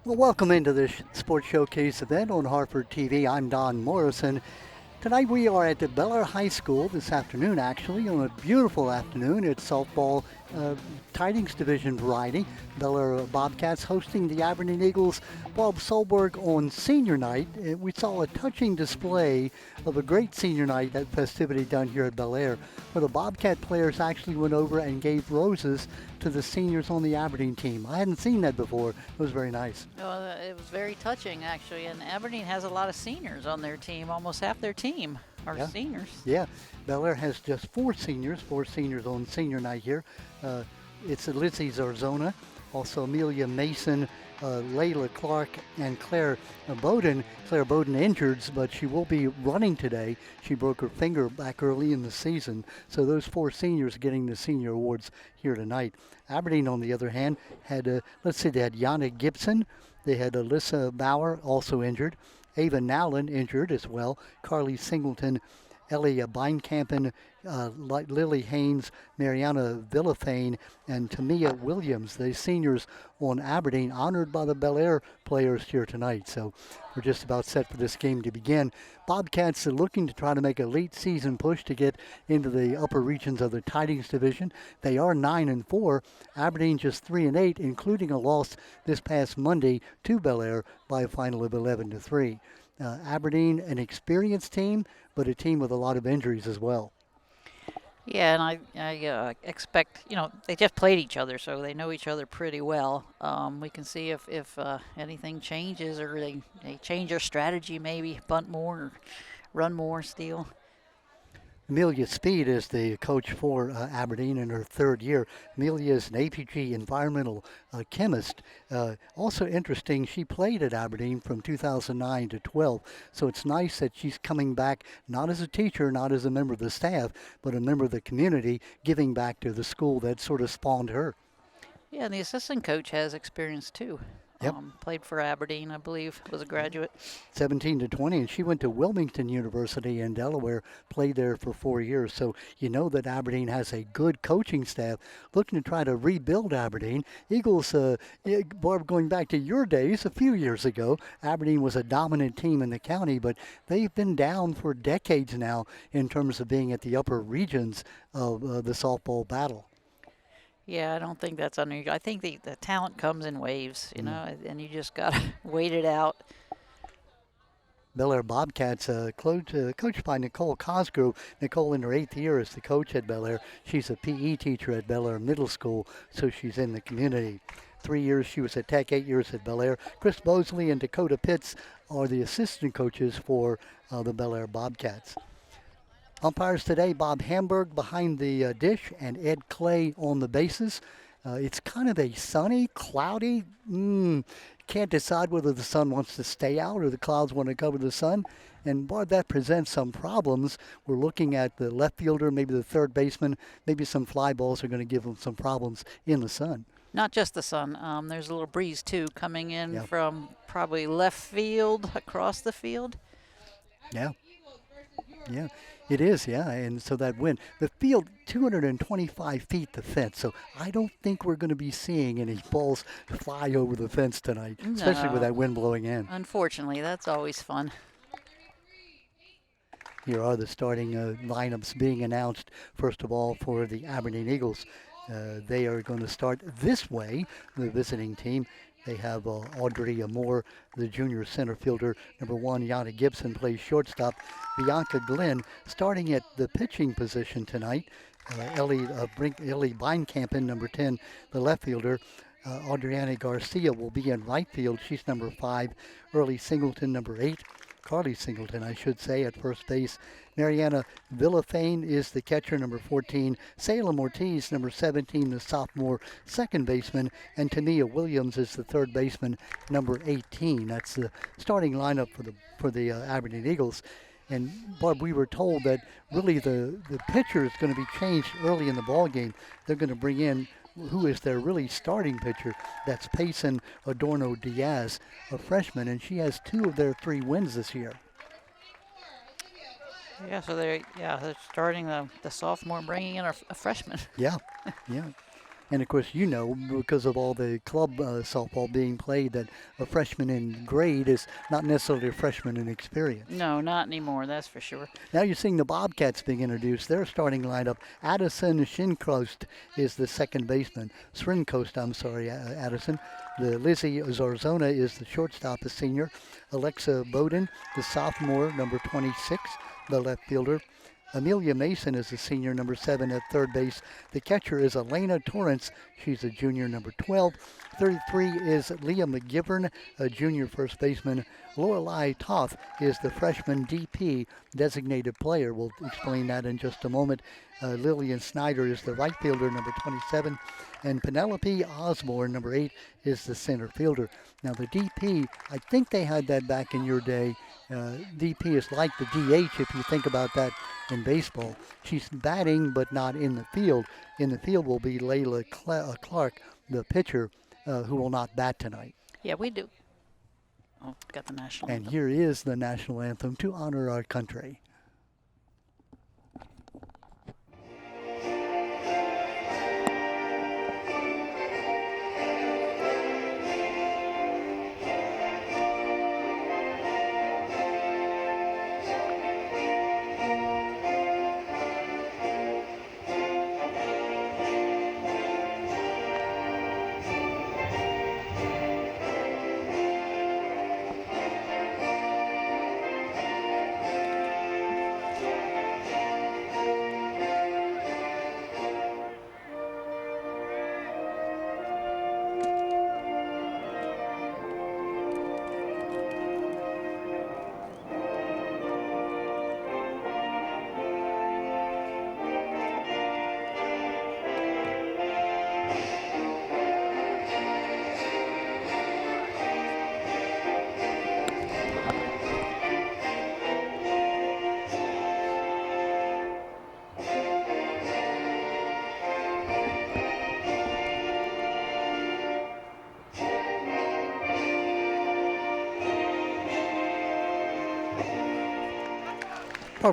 Well, welcome into this Sports Showcase event on Harford TV. I'm Don Morrison. Tonight we are at the Bel Air High School this afternoon, actually, on a beautiful afternoon. It's softball tidings division variety. Bel Air Bobcats hosting the Aberdeen Eagles. Bob Solberg on senior night. We saw a touching display of a great senior night at festivity done here at Bel Air, where the Bobcat players actually went over and gave roses to the seniors on the Aberdeen team. I hadn't seen that before. It was very nice. Well, it was very touching, actually. And Aberdeen has a lot of seniors on their team. Almost half their team are seniors. Yeah, Bel Air has just four seniors on senior night here. It's Lizzie Zarzona, also Amelia Mason, Layla Clark, and Claire Bowden. Claire Bowden injured, but she will be running today. She broke her finger back early in the season. So those four seniors getting the senior awards here tonight. Aberdeen, on the other hand, had, they had Yana Gibson. They had Alyssa Bauer, also injured. Ava Nowlin injured as well. Carly Singleton, Ellie Beinkampen, Lily Haynes, Mariana Villafane, and Tamia Williams, the seniors on Aberdeen, honored by the Bel Air players here tonight. So we're just about set for this game to begin. Bobcats are looking to try to make a late season push to get into the upper regions of the tidings division. They are 9-4. Aberdeen just 3-8, including a loss this past Monday to Bel Air by a final of 11-3. Aberdeen, an experienced team, but a team with a lot of injuries as well. Yeah, and I expect, they just played each other, so they know each other pretty well. We can see if anything changes or they change their strategy, maybe bunt more or run more, steal. Amelia Speed is the coach for Aberdeen in her third year. Amelia is an APG environmental chemist. Also interesting, she played at Aberdeen from 2009 to 12. So it's nice that she's coming back, not as a teacher, not as a member of the staff, but a member of the community, giving back to the school that sort of spawned her. Yeah, and the assistant coach has experience too. Yep. Played for Aberdeen, I believe, was a graduate. 17-20, and she went to Wilmington University in Delaware, played there for 4 years. So you know that Aberdeen has a good coaching staff looking to try to rebuild Aberdeen. Eagles, Barb, going back to your days, a few years ago, Aberdeen was a dominant team in the county, but they've been down for decades now in terms of being at the upper regions of the softball battle. Yeah, I don't think that's unusual. I think the talent comes in waves, and you just got to wait it out. Bel Air Bobcats, coached by Nicole Cosgrove. Nicole in her 8th year as the coach at Bel Air. She's a PE teacher at Bel Air Middle School, so she's in the community. 3 years she was at Tech, 8 years at Bel Air. Chris Bosley and Dakota Pitts are the assistant coaches for the Bel Air Bobcats. Umpires today, Bob Hamburg behind the dish and Ed Clay on the bases. It's kind of a sunny, cloudy, can't decide whether the sun wants to stay out or the clouds want to cover the sun. And Bob, that presents some problems. We're looking at the left fielder, maybe the third baseman, maybe some fly balls are going to give them some problems in the sun. Not just the sun. There's a little breeze, too, coming in from probably left field across the field. Yeah. Yeah, it is, and so that wind. The field, 225 feet the fence, so I don't think we're going to be seeing any balls fly over the fence tonight, especially with that wind blowing in. Unfortunately, that's always fun. Here are the starting lineups being announced, first of all, for the Aberdeen Eagles. They are going to start this way, the visiting team. They have Audrey Moore, the junior center fielder. Number 1, Yana Gibson plays shortstop. Bianca Glenn starting at the pitching position tonight. Ellie Beinkampen, number 10, the left fielder. Adriana Garcia will be in right field. She's number 5. Early Singleton, number 8. Carly Singleton, I should say, at first base. Mariana Villafane is the catcher, number 14. Salem Ortiz, number 17, the sophomore second baseman. And Tamia Williams is the third baseman, number 18. That's the starting lineup for the Aberdeen Eagles. And, Bob, we were told that really the pitcher is going to be changed early in the ball game. They're going to bring in who is their really starting pitcher. That's Payson Adorno Diaz, a freshman, and she has 2 of their 3 wins this year. Yeah, so they're starting the sophomore, bringing in a freshman. Yeah. And of course, because of all the club softball being played, that a freshman in grade is not necessarily a freshman in experience. No, not anymore, that's for sure. Now you're seeing the Bobcats being introduced. Their starting lineup: Addison Shinkost is the second baseman. Addison. The Lizzie Zarzona is the shortstop, a senior. Alexa Bowden, the sophomore, number 26, the left fielder. Amelia Mason is a senior, number 7 at third base. The catcher is Elena Torrance. She's a junior, number 12. 33 is Leah McGivern, a junior first baseman. Lorelei Toth is the freshman DP, designated player. We'll explain that in just a moment. Lillian Snyder is the right fielder, number 27. And Penelope Osborne, number 8, is the center fielder. Now the DP, I think they had that back in your day. DP is like the DH if you think about that in baseball. She's batting but not in the field. In the field will be Layla Clark, the pitcher, who will not bat tonight. Yeah, we do. Oh, got the national And anthem. here is the national anthem to honor our country.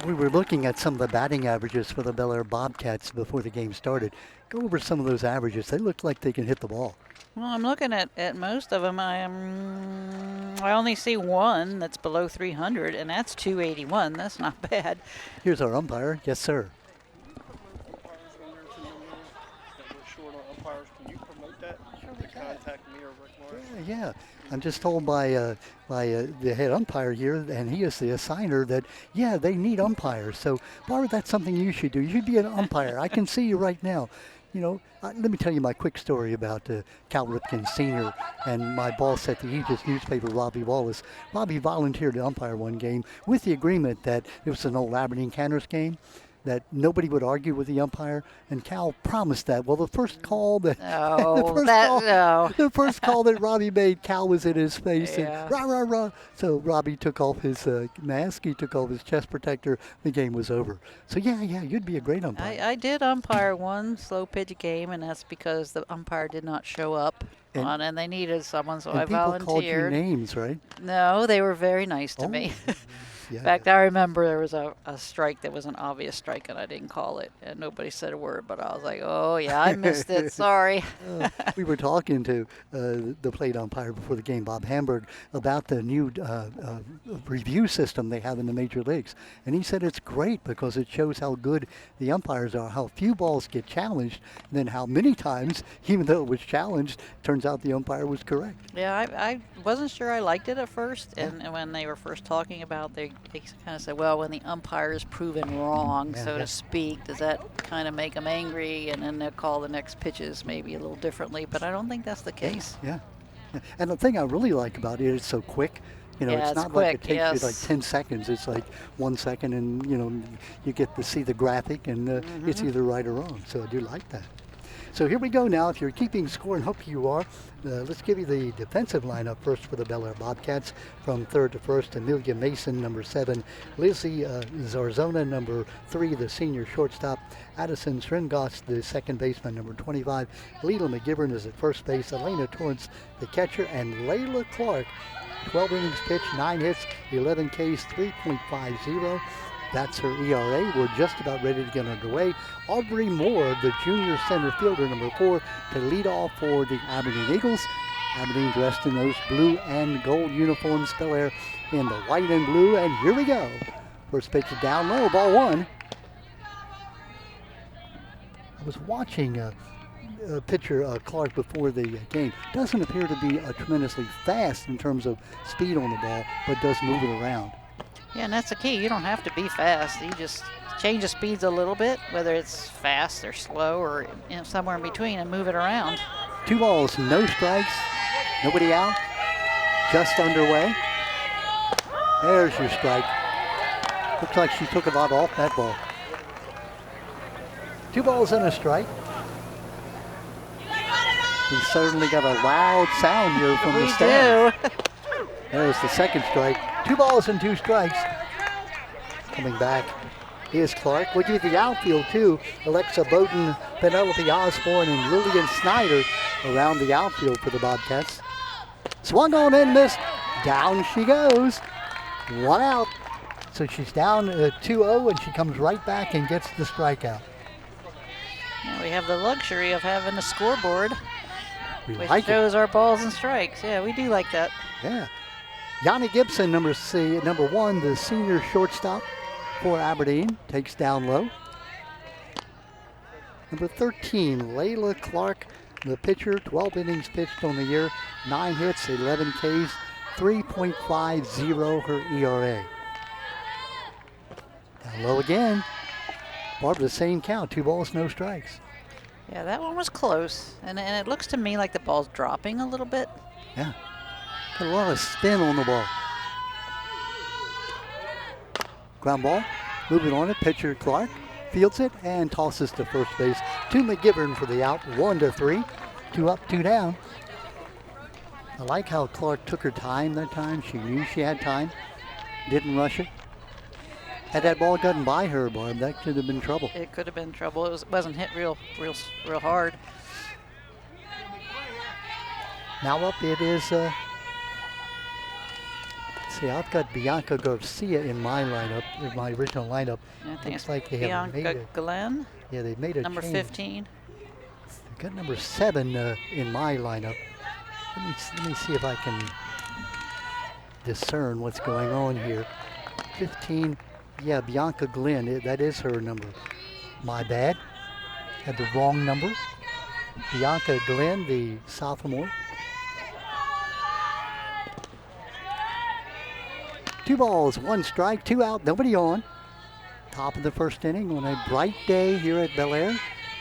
We were looking at some of the batting averages for the Bel Air Bobcats before the game started. Go over some of those averages. They look like they can hit the ball. Well, I'm looking at most of them. I only see one that's below 300, and that's 281. That's not bad. Here's our umpire. Yes, sir. Yeah. I'm just told by the head umpire here, and he is the assigner, that, yeah, they need umpires. So, Barbara, that's something you should do. You should be an umpire. I can see you right now. Let me tell you my quick story about Cal Ripken Sr. and my boss at the Aegis newspaper, Robbie Wallace. Robbie volunteered to umpire one game with the agreement that it was an old Aberdeen Canners game, that nobody would argue with the umpire, and Cal promised that. Well, the first call that the first call that Robbie made, Cal was in his face, and rah rah rah. So Robbie took off his mask, he took off his chest protector. The game was over. So yeah, you'd be a great umpire. I did umpire one slow pitch game, and that's because the umpire did not show up. And they needed someone, so I volunteered. People called you names, right? No, they were very nice to me. Yeah. In fact, I remember there was a strike that was an obvious strike, and I didn't call it, and nobody said a word, but I was like, oh, yeah, I missed it. Sorry. We were talking to the plate umpire before the game, Bob Hamburg, about the new review system they have in the major leagues. And he said it's great because it shows how good the umpires are, how few balls get challenged, and then how many times, even though it was challenged, turns out the umpire was correct. Yeah, I wasn't sure I liked it at first, and when they were first talking about they kind of said, well, when the umpire is proven wrong, so to speak, does that kind of make them angry, and then they'll call the next pitches maybe a little differently, but I don't think that's the case. Yeah. And the thing I really like about it is it's so quick. It's not quick, like it takes you like 10 seconds. It's like 1 second, and, you get to see the graphic, and it's either right or wrong. So I do like that. So here we go now. If you're keeping score, and hope you are, let's give you the defensive lineup first for the Bel Air Bobcats. From third to first, Amelia Mason, number 7. Lizzie Zarzona, number 3, the senior shortstop. Addison Sringost, the second baseman, number 25. Leela McGivern is at first base. Elena Torrance, the catcher. And Layla Clark, 12 innings pitched, 9 hits, 11 Ks, 3.50. That's her ERA. We're just about ready to get underway. Audrey Moore, the junior center fielder, number 4, to lead off for the Aberdeen Eagles. Aberdeen dressed in those blue and gold uniforms. Bel Air in the white and blue. And here we go. First pitch is down low, ball 1. I was watching pitcher Clark before the game. Doesn't appear to be tremendously fast in terms of speed on the ball, but does move it around. Yeah, and that's the key. You don't have to be fast. You just change the speeds a little bit, whether it's fast or slow or somewhere in between, and move it around. 2 balls, no strikes, nobody out, just underway. There's your strike. Looks like she took a lot off that ball. 2 balls and a strike. We certainly got a loud sound here from the stand. We do. There's the second strike. 2 balls and 2 strikes. Coming back is Clark. We'll give you the outfield too. Alexa Bowden, Penelope Osborne, and Lillian Snyder around the outfield for the Bobcats. Swung on and missed. Down she goes. 1 out. So she's down 2-0, and she comes right back and gets the strikeout. Yeah, we have the luxury of having a scoreboard, which shows our balls and strikes. Yeah, we do like that. Yeah. Yanni Gibson, number 1, the senior shortstop for Aberdeen, takes down low. Number 13, Layla Clark, the pitcher, 12 innings pitched on the year, 9 hits, 11 Ks, 3.50 her ERA. Down low again. Barb, the same count, 2 balls, no strikes. Yeah, that one was close, and it looks to me like the ball's dropping a little bit. Yeah, got a lot of spin on the ball. Ground ball, moving on it, pitcher Clark fields it and tosses to first base to McGivern for the out, 1-3, 2 up, 2 down. I like how Clark took her time that time. She knew she had time, didn't rush it. Had that ball gotten by her, Barb, that could have been trouble. It could have been trouble. It wasn't hit real hard. Now up it is, see, I've got Bianca Garcia in my lineup, in my original lineup. I think Looks like they have made Bianca it. Glenn, Yeah, they've made a number change. 15. I've got number 7 in my lineup. Let me see if I can discern what's going on here. 15. Yeah, Bianca Glenn, that is her number. My bad. Had the wrong number. Bianca Glenn, the sophomore. 2 balls, 1 strike, 2 out, nobody on. Top of the first inning on a bright day here at Bel Air.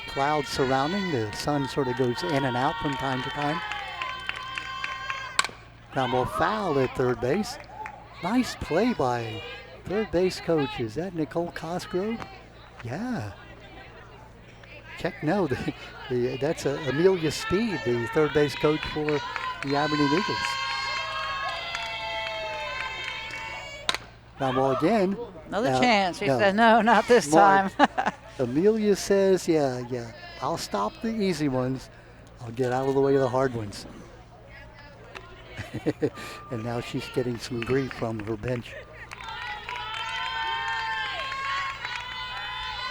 Clouds surrounding, the sun sort of goes in and out from time to time. Ground ball foul at third base. Nice play by third base coach. Is that Nicole Cosgrove? Yeah. Check, no, that's Amelia Speed, the third base coach for the Aberdeen Eagles. Ground ball again. Another chance. She said, no, not this time. Amelia says, yeah, I'll stop the easy ones. I'll get out of the way of the hard ones. And now she's getting some grief from her bench.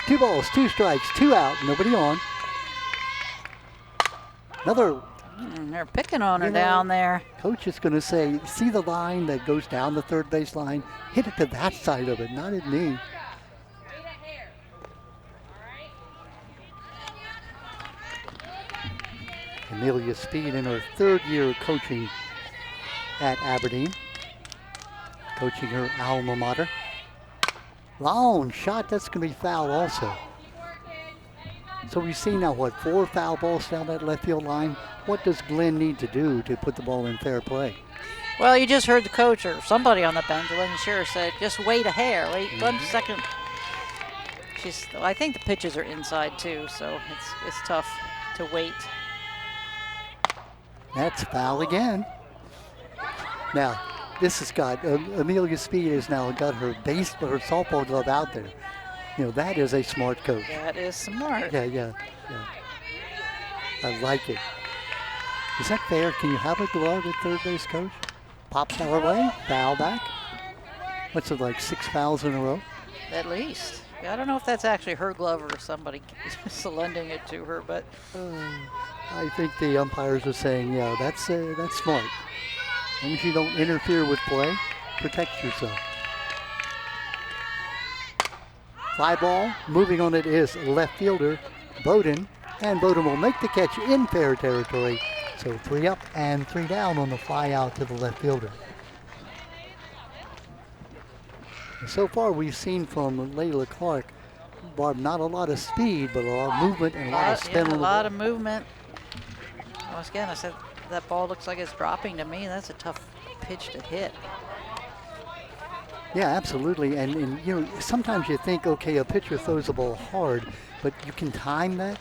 2 balls, 2 strikes, 2 out, nobody on. Another. They're picking on her down there. Coach is going to say, see the line that goes down the third base line? Hit it to that side of it, not at me. Amelia Speed in her 3rd year coaching at Aberdeen. Coaching her alma mater. Long shot, that's going to be foul also. So we've seen now, 4 foul balls down that left field line. What does Glenn need to do to put the ball in fair play? Well, you just heard the coach or somebody on the bench, I wasn't sure, said, just wait a hair, wait 1 second. I think the pitches are inside too, so it's tough to wait. That's foul again. Now, this has got, Amelia Speed has now got her softball glove out there. You know, that is a smart coach. That is smart. Yeah. I like it. Is that fair? Can you have a glove at third base, coach? Pops our way, foul back. What's it, like 6 fouls in a row? At least. Yeah, I don't know if that's actually her glove or somebody lending it to her, but I think the umpires are saying, yeah, that's smart. As long as you don't interfere with play, protect yourself. Fly ball, moving on it is left fielder Bowden, and Bowden will make the catch in fair territory. So 3 up and 3 down on the fly out to the left fielder. And so far we've seen from Layla Clark, Barb, not a lot of speed, but a lot of movement and a lot of spin on the ball. a lot of movement. Once again, I said that ball looks like it's dropping to me. That's a tough pitch to hit. Yeah, absolutely. And you know, sometimes you think, okay, a pitcher throws the ball hard, but you can time that.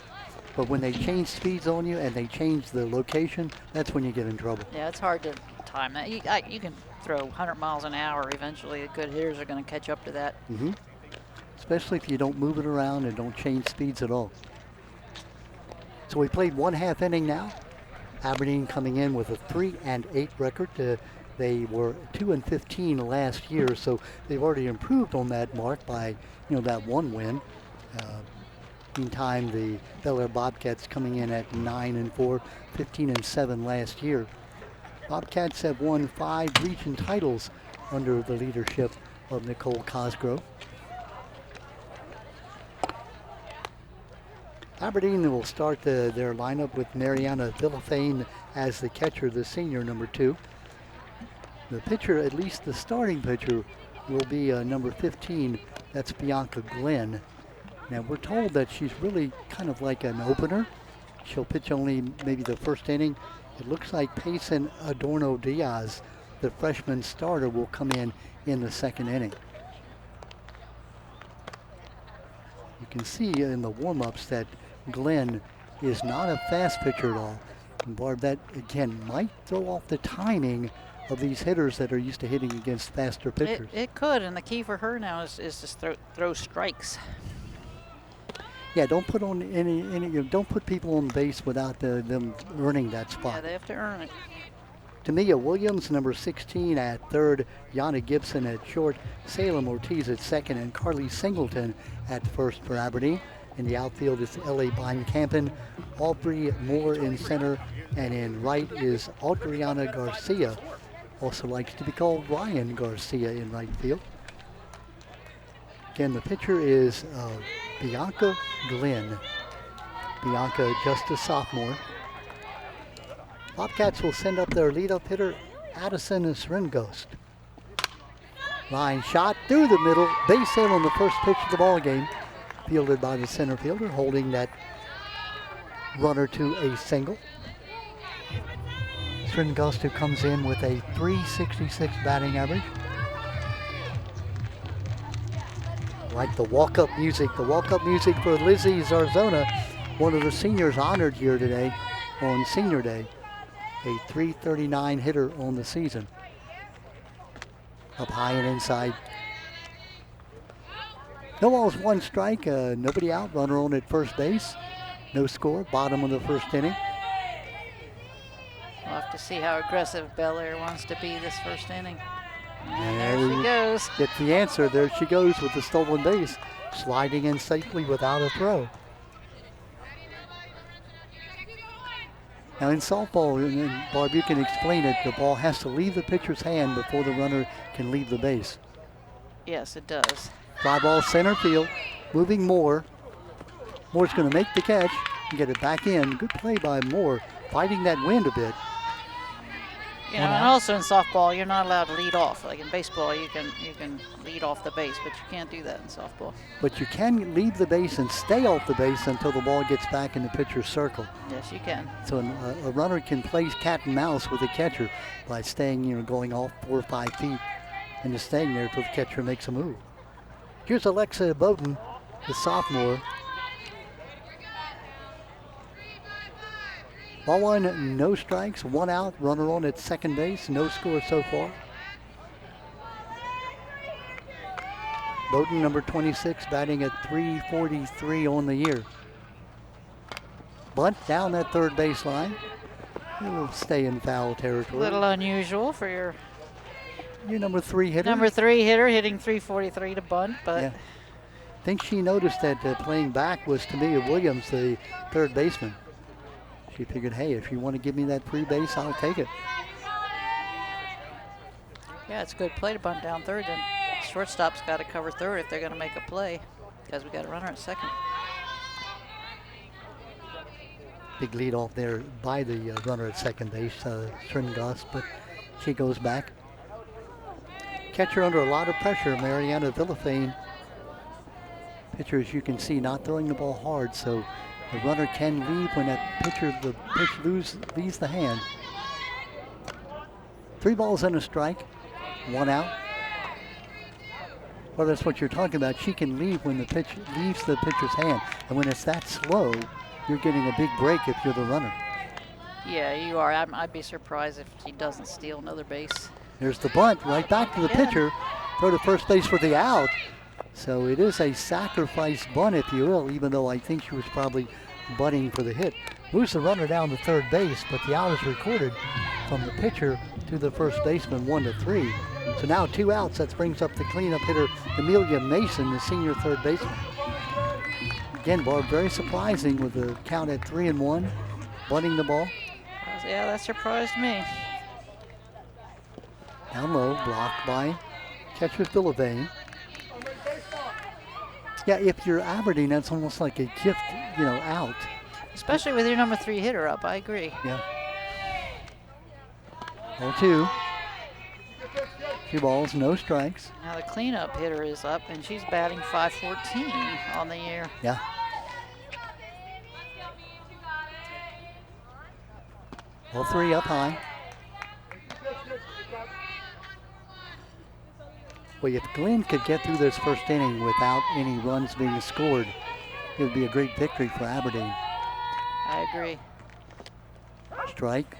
But when they change speeds on you and they change the location, that's when you get in trouble. Yeah, it's hard to time that. You can throw 100 miles an hour. Eventually, the good hitters are going to catch up to that. Mm-hmm. Especially if you don't move it around and don't change speeds at all. So we played 1/2 inning now. Aberdeen coming in with a 3-8 record. They were 2-15 last year, so they've already improved on that mark by, that one win. Meantime, the Bel Air Bobcats coming in at 9-4, 15-7 last year. Bobcats have won 5 region titles under the leadership of Nicole Cosgrove. Aberdeen will start their lineup with Mariana Villafane as the catcher, the senior, number 2. The pitcher, at least the starting pitcher, will be number 15. That's Bianca Glenn. Now, we're told that she's really kind of like an opener. She'll pitch only maybe the first inning. It looks like Payson Adorno Diaz, the freshman starter, will come in the second inning. You can see in the warm-ups that Glenn is not a fast pitcher at all. And Barb, that again might throw off the timing of these hitters that are used to hitting against faster pitchers. It could, and the key for her now is to throw strikes. Yeah, don't put on don't put people on base without them earning that spot. Yeah, they have to earn it. Tamia Williams, number 16 at third, Yana Gibson at short, Salem Ortiz at second, and Carly Singleton at first for Aberdeen. In the outfield is Ellie Beinkampen, Aubrey Moore in center, and in right is Adriana Garcia, also likes to be called Ryan Garcia in right field. Again, the pitcher is Bianca Glenn. Bianca, just a sophomore. Bobcats will send up their leadoff hitter, Addison Sringost. Line shot through the middle, base hit on the first pitch of the ball game, fielded by the center fielder, holding that runner to a single. Sringost, who comes in with a .366 batting average. Like the walk-up music for Lizzie Zarzona, one of the seniors honored here today on Senior Day. A .339 hitter on the season. Up high and inside. No balls, 1 strike, nobody out, runner on at first base. No score, bottom of the first inning. We'll have to see how aggressive Bel Air wants to be this first inning. And there she goes. Get the answer. There she goes with the stolen base, sliding in safely without a throw. Now in softball, and Barb, you can explain it, the ball has to leave the pitcher's hand before the runner can leave the base. Yes, it does. Fly ball center field, moving Moore. Moore's going to make the catch and get it back in. Good play by Moore, fighting that wind a bit. You know, and also in softball, you're not allowed to lead off. Like in baseball, you can lead off the base, but you can't do that in softball. But you can leave the base and stay off the base until the ball gets back in the pitcher's circle. Yes, you can. So a runner can play cat and mouse with the catcher by staying, going off 4 or 5 feet and just staying there until the catcher makes a move. Here's Alexa Bowden, the sophomore. Ball 1, no strikes, 1 out, runner on at second base, no score so far. Bowden, number 26, batting at .343 on the year. Bunt down that third baseline. It'll stay in foul territory. A little unusual for your Your number 3 hitter? Number 3 hitter hitting 343 to bunt, but yeah. I think she noticed that playing back was Tamia Williams, the third baseman. She figured, hey, if you want to give me that free base, I'll take it. Yeah, it's a good play to bunt down third. Then shortstop's got to cover third if they're going to make a play, because we got a runner at second. Big lead off there by the runner at second base, Stringos, but she goes back. Catcher under a lot of pressure, Mariana Villafane. Pitcher, as you can see, not throwing the ball hard, so the runner can leave when the pitch leaves the hand. 3 balls and a strike, 1 out. Well, that's what you're talking about. She can leave when the pitch leaves the pitcher's hand, and when it's that slow, you're getting a big break if you're the runner. Yeah, you are. I'd be surprised if she doesn't steal another base. There's the bunt, right back to the pitcher. Throw to first base for the out. So it is a sacrifice bunt, if you will, even though I think she was probably bunting for the hit. Moves the runner down to third base, but the out is recorded from the pitcher to the first baseman, 1-3. So now 2 outs. That brings up the cleanup hitter, Amelia Mason, the senior third baseman. Again, Barb, very surprising with the count at 3-1, bunting the ball. Yeah, that surprised me. Down low, blocked by catcher Villafane. Yeah, if you're Aberdeen, that's almost like a gift, out. Especially with your number 3 hitter up, I agree. Yeah. 0-2. 2 balls, no strikes. Now the cleanup hitter is up, and she's batting .514 on the year. Yeah. All 3 up high. Well, if Glenn could get through this first inning without any runs being scored, it would be a great victory for Aberdeen. I agree. Strike.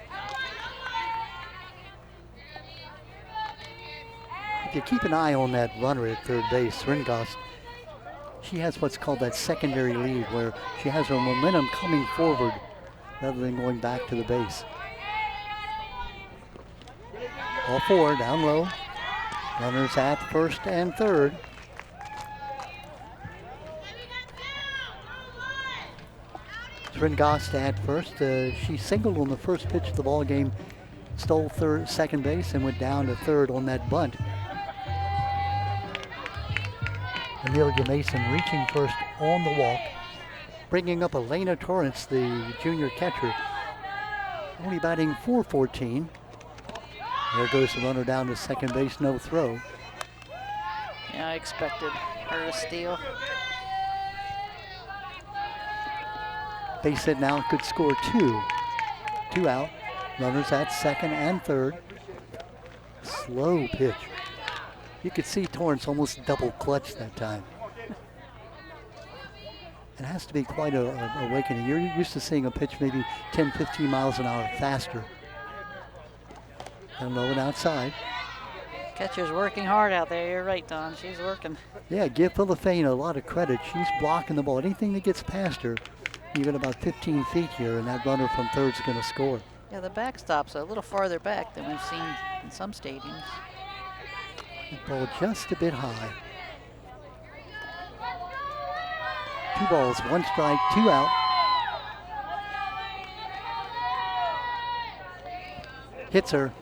If you keep an eye on that runner at third base, Ringos, she has what's called that secondary lead, where she has her momentum coming forward rather than going back to the base. All 4 down low. Runners at first and third. Ringos at first. She singled on the first pitch of the ball game, stole second base, and went down to third on that bunt. Amelia Mason reaching first on the walk, bringing up Elena Torrance, the junior catcher, only batting .414. There goes the runner down to second base, no throw. Yeah, I expected her to steal. Base hit now could score 2. 2 out. Runners at second and third. Slow pitch. You could see Torrance almost double clutch that time. It has to be quite a awakening. You're used to seeing a pitch maybe 10, 15 miles an hour faster. And low and outside. Catcher's working hard out there. You're right, Don. She's working. Yeah, give Villafane a lot of credit. She's blocking the ball. Anything that gets past her, you get about 15 feet here, and that runner from third's going to score. Yeah, the backstop's a little farther back than we've seen in some stadiums. The ball just a bit high. 2 balls, 1 strike, 2 out. Hits her.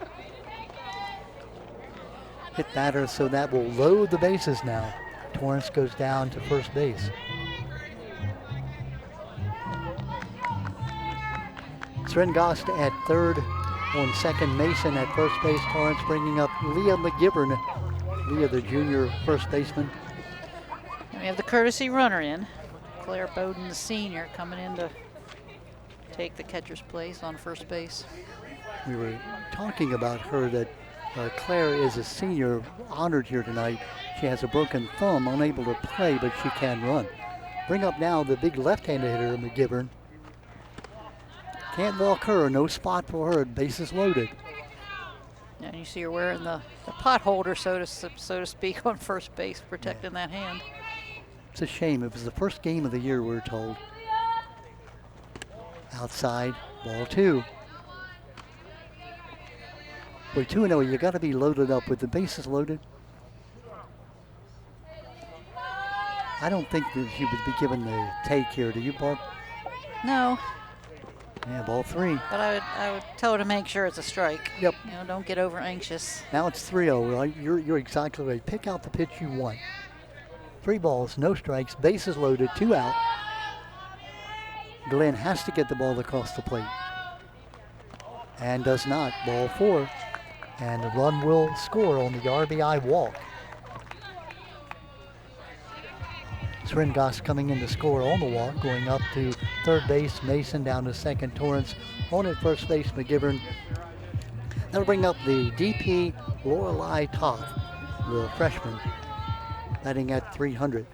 Hit batter, so that will load the bases now. Torrance goes down to first base. Srengost at third, on second, Mason at first base. Torrance bringing up Leah McGivern. Leah, the junior first baseman. And we have the courtesy runner in. Claire Bowden, the senior, coming in to take the catcher's place on first base. We were talking about her that Claire is a senior honored here tonight. She has a broken thumb, unable to play, but she can run. Bring up now the big left-handed hitter, McGivern. Can't walk her, no spot for her, bases loaded. And you see her wearing the pot holder, so to speak, on first base, protecting that hand. It's a shame. It was the first game of the year, we're told. Outside, ball 2. We're 2-0. You got to be loaded up with the bases loaded. I don't think that he would be given the take here. Do you, Barb? No, Yeah, ball 3. but I would tell her to make sure it's a strike. Yep. You know, don't get over anxious. Now it's 3-0. Right? You're exactly right. Pick out the pitch you want. 3 balls, no strikes, bases loaded, 2 out. Glenn has to get the ball across the plate. And does not. Ball 4. And the run will score on the RBI walk. Sringas coming in to score on the walk, going up to third base, Mason down to second, Torrance on at first base, McGivern. That'll bring up the DP Lorelei Toth, the freshman, batting at 300.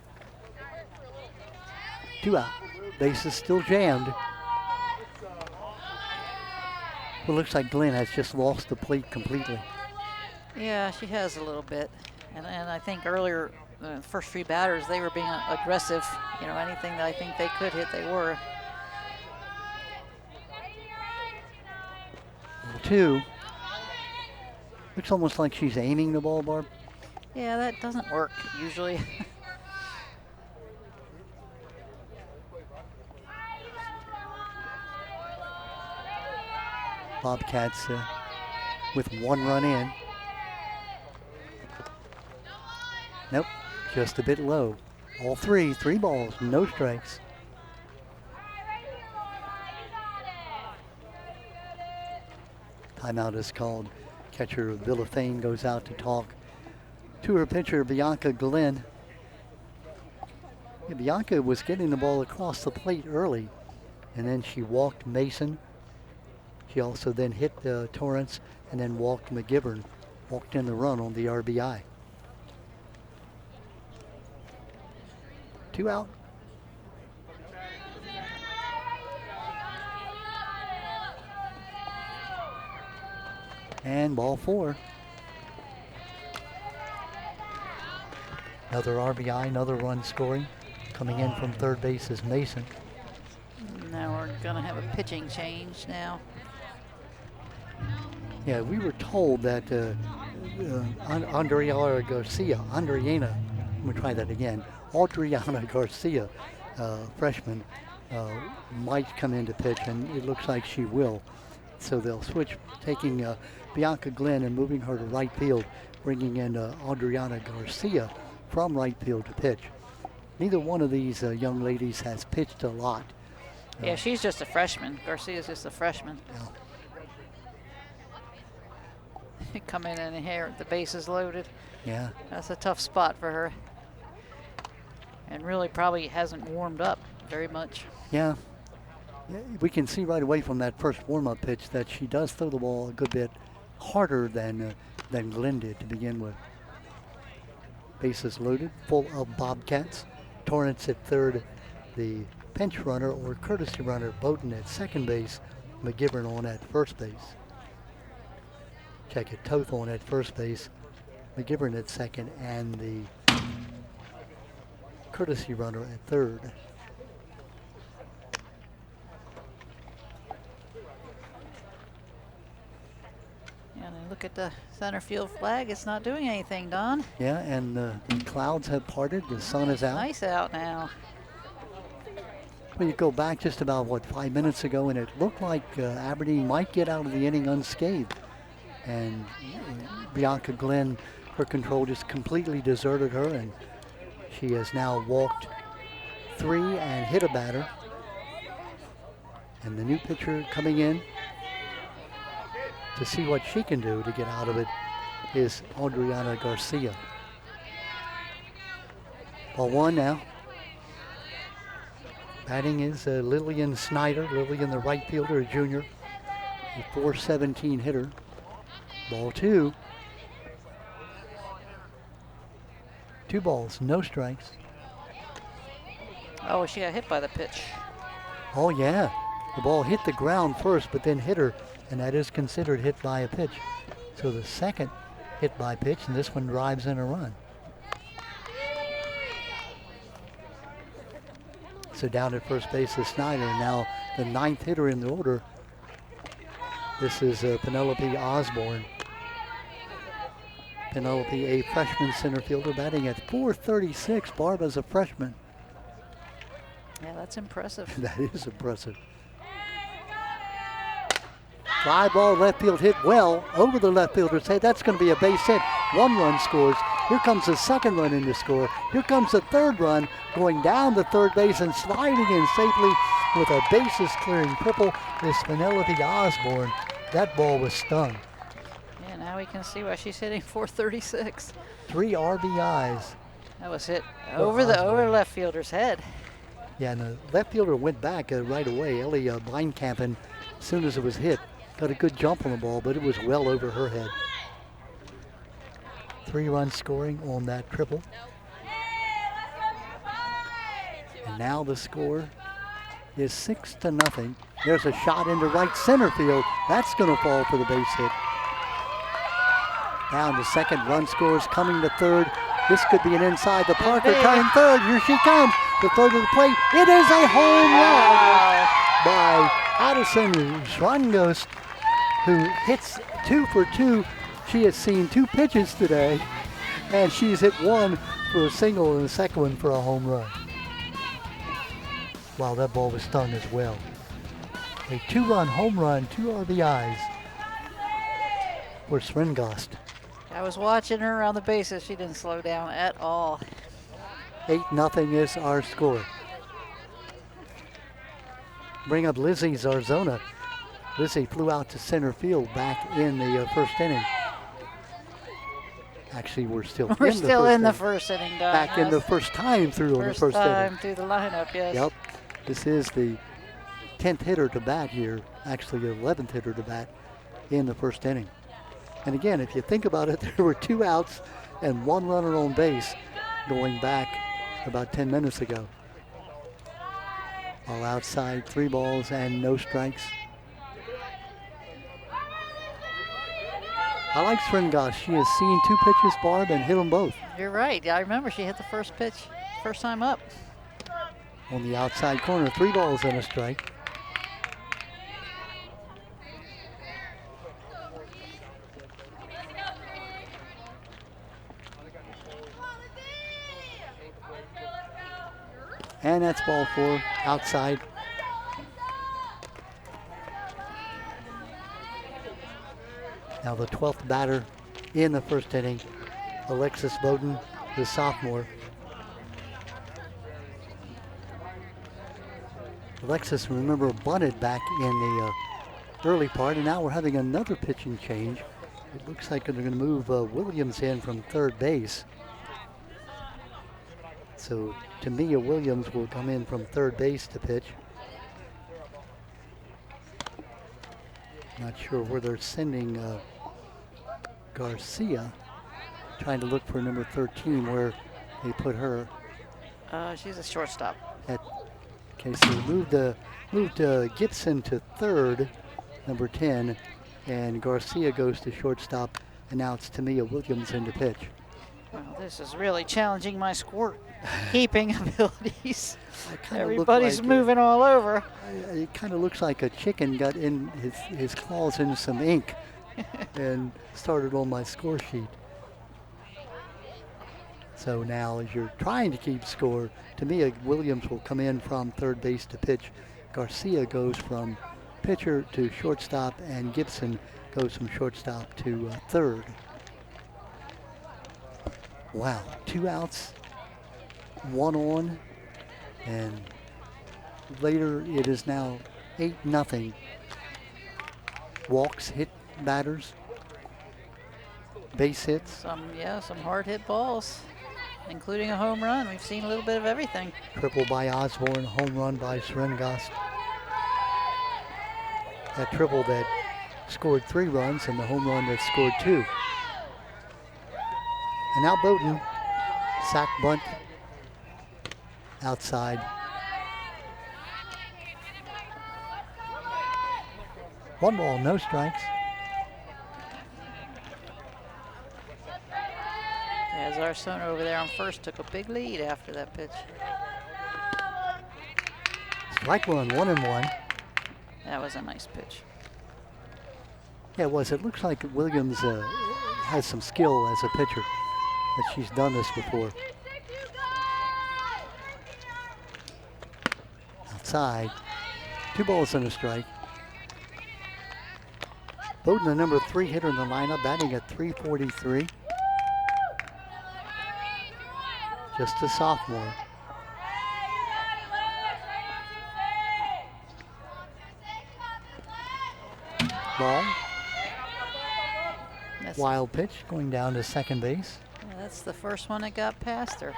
2 out. Base is still jammed. It looks like Glenn has just lost the plate completely. Yeah, she has a little bit. And I think earlier, the first 3 batters, they were being aggressive. You know, anything that I think they could hit, they were. 2. Looks almost like she's aiming the ball, Barb. Yeah, that doesn't work usually. Bobcats with 1 run in. Nope, just a bit low. All 3 balls, no strikes. Timeout is called. Catcher Villafane goes out to talk to her pitcher, Bianca Glenn. Yeah, Bianca was getting the ball across the plate early, and then she walked Mason. She also then hit Torrance and then walked McGivern, walked in the run on the RBI. 2 out. And ball 4. Another RBI, another run scoring. Coming in from third base is Mason. Now we're going to have a pitching change now. Yeah, we were told that Adriana Garcia, I'm going to try that again. Adriana Garcia, freshman, might come in to pitch, and it looks like she will. So they'll switch, taking Bianca Glenn and moving her to right field, bringing in Adriana Garcia from right field to pitch. Neither one of these young ladies has pitched a lot. Yeah, she's just a freshman. Garcia's just a freshman. Yeah. Come in and here, the bases loaded. Yeah. That's a tough spot for her. And really probably hasn't warmed up very much. Yeah. We can see right away from that first warm-up pitch that she does throw the ball a good bit harder than Glenn did to begin with. Bases loaded, full of Bobcats. Torrance at third, the pinch runner or courtesy runner, Bowden at second base, McGivern on at first base. Check it, Toth on at first base, McGivern at second, and the courtesy runner at third. And look at the center field flag. It's not doing anything, Don. Yeah, and the clouds have parted. The sun is out. Nice out now. Well, you go back just about, 5 minutes ago, and it looked like Aberdeen might get out of the inning unscathed. And Bianca Glenn, her control just completely deserted her, and she has now walked 3 and hit a batter. And the new pitcher coming in to see what she can do to get out of it is Adriana Garcia. Ball 1 now. Batting is Lillian Snyder. Lillian, the right fielder, a junior, a .417 hitter. Ball 2. 2 balls, no strikes. Oh, she got hit by the pitch. Oh yeah, the ball hit the ground first, but then hit her, and that is considered hit by a pitch. So the second hit by pitch, and this one drives in a run. So down at first base is Snyder, and now the 9th hitter in the order. This is Penelope Osborne. Penelope, a freshman center fielder, batting at .436. Barb as a freshman. Yeah, that's impressive. That is impressive. Fly ball, left field hit well over the left fielder's head. That's going to be a base hit. 1 run scores. Here comes the second run in to score. Here comes the third run going down the third base and sliding in safely with a bases clearing triple is Penelope Osborne. That ball was stung. Yeah, now we can see why she's hitting .436. 3 RBIs. That was hit over the left fielder's head. Yeah, and the left fielder went back right away. Ellie Beinkampen, as soon as it was hit, got a good jump on the ball, but it was well over her head. 3 runs scoring on that triple. And now the score is 6-0. There's a shot into right center field. That's going to fall for the base hit. Down to second, run scores, coming to third. This could be an inside the Parker turning third. Here she comes. The third of the plate. It is a home run by Addison Schwangost, who hits 2 for 2. She has seen 2 pitches today, and she's hit 1 for a single and the second one for a home run. Wow, that ball was stung as well. A 2-run home run, 2 RBIs for Schwangost. I was watching her around the bases. She didn't slow down at all. 8-0 is our score. Bring up Lizzie Zarzona. Lizzie flew out to center field back in the first inning. Actually, we're still in the first inning. Don, back in the first time through on the first inning. First time through the lineup, yes. Yep. This is the 10th hitter to bat here. Actually, the 11th hitter to bat in the first inning. And again, if you think about it, there were 2 outs and 1 runner on base going back about 10 minutes ago. All outside, 3 balls and no strikes. I like Schwangost. She has seen 2 pitches, Barb, and hit them both. You're right. I remember she hit the first pitch, first time up. On the outside corner, 3 balls and a strike. And that's ball 4, outside. Now the 12th batter in the first inning, Alexis Bowden, the sophomore. Alexis, remember, bunted back in the early part, and now we're having another pitching change. It looks like they're going to move Williams in from third base. So Tamia Williams will come in from third base to pitch. Not sure where they're sending Garcia. Trying to look for number 13 where they put her. She's a shortstop. Okay, so moved Gibson to third, number 10, and Garcia goes to shortstop, and now it's Tamia Williams in to pitch. Well, this is really challenging my score-keeping abilities. Kinda Everybody's moving all over. It kind of looks like a chicken got in his claws into some ink and started on my score sheet. So now as you're trying to keep score, Tamia Williams will come in from third base to pitch. Garcia goes from pitcher to shortstop, and Gibson goes from shortstop to third. Wow, 2 outs, 1 on, and later it is now 8-0. Walks, hit batters, base hits. Some hard hit balls, including a home run. We've seen a little bit of everything. Triple by Osborne, home run by Schwangost. That triple that scored 3 runs and the home run that scored 2. And now Bowden, sack bunt, outside. 1 ball, no strikes. As our son over there on first took a big lead after that pitch. Strike 1, 1-1. That was a nice pitch. Yeah, it was. It looks like Williams has some skill as a pitcher, that she's done this before. Outside, 2 balls and a strike. Bowden, the number 3 hitter in the lineup, batting at .343. Just a sophomore. Ball. Wild pitch going down to second base. Yeah, that's the first one that got past her.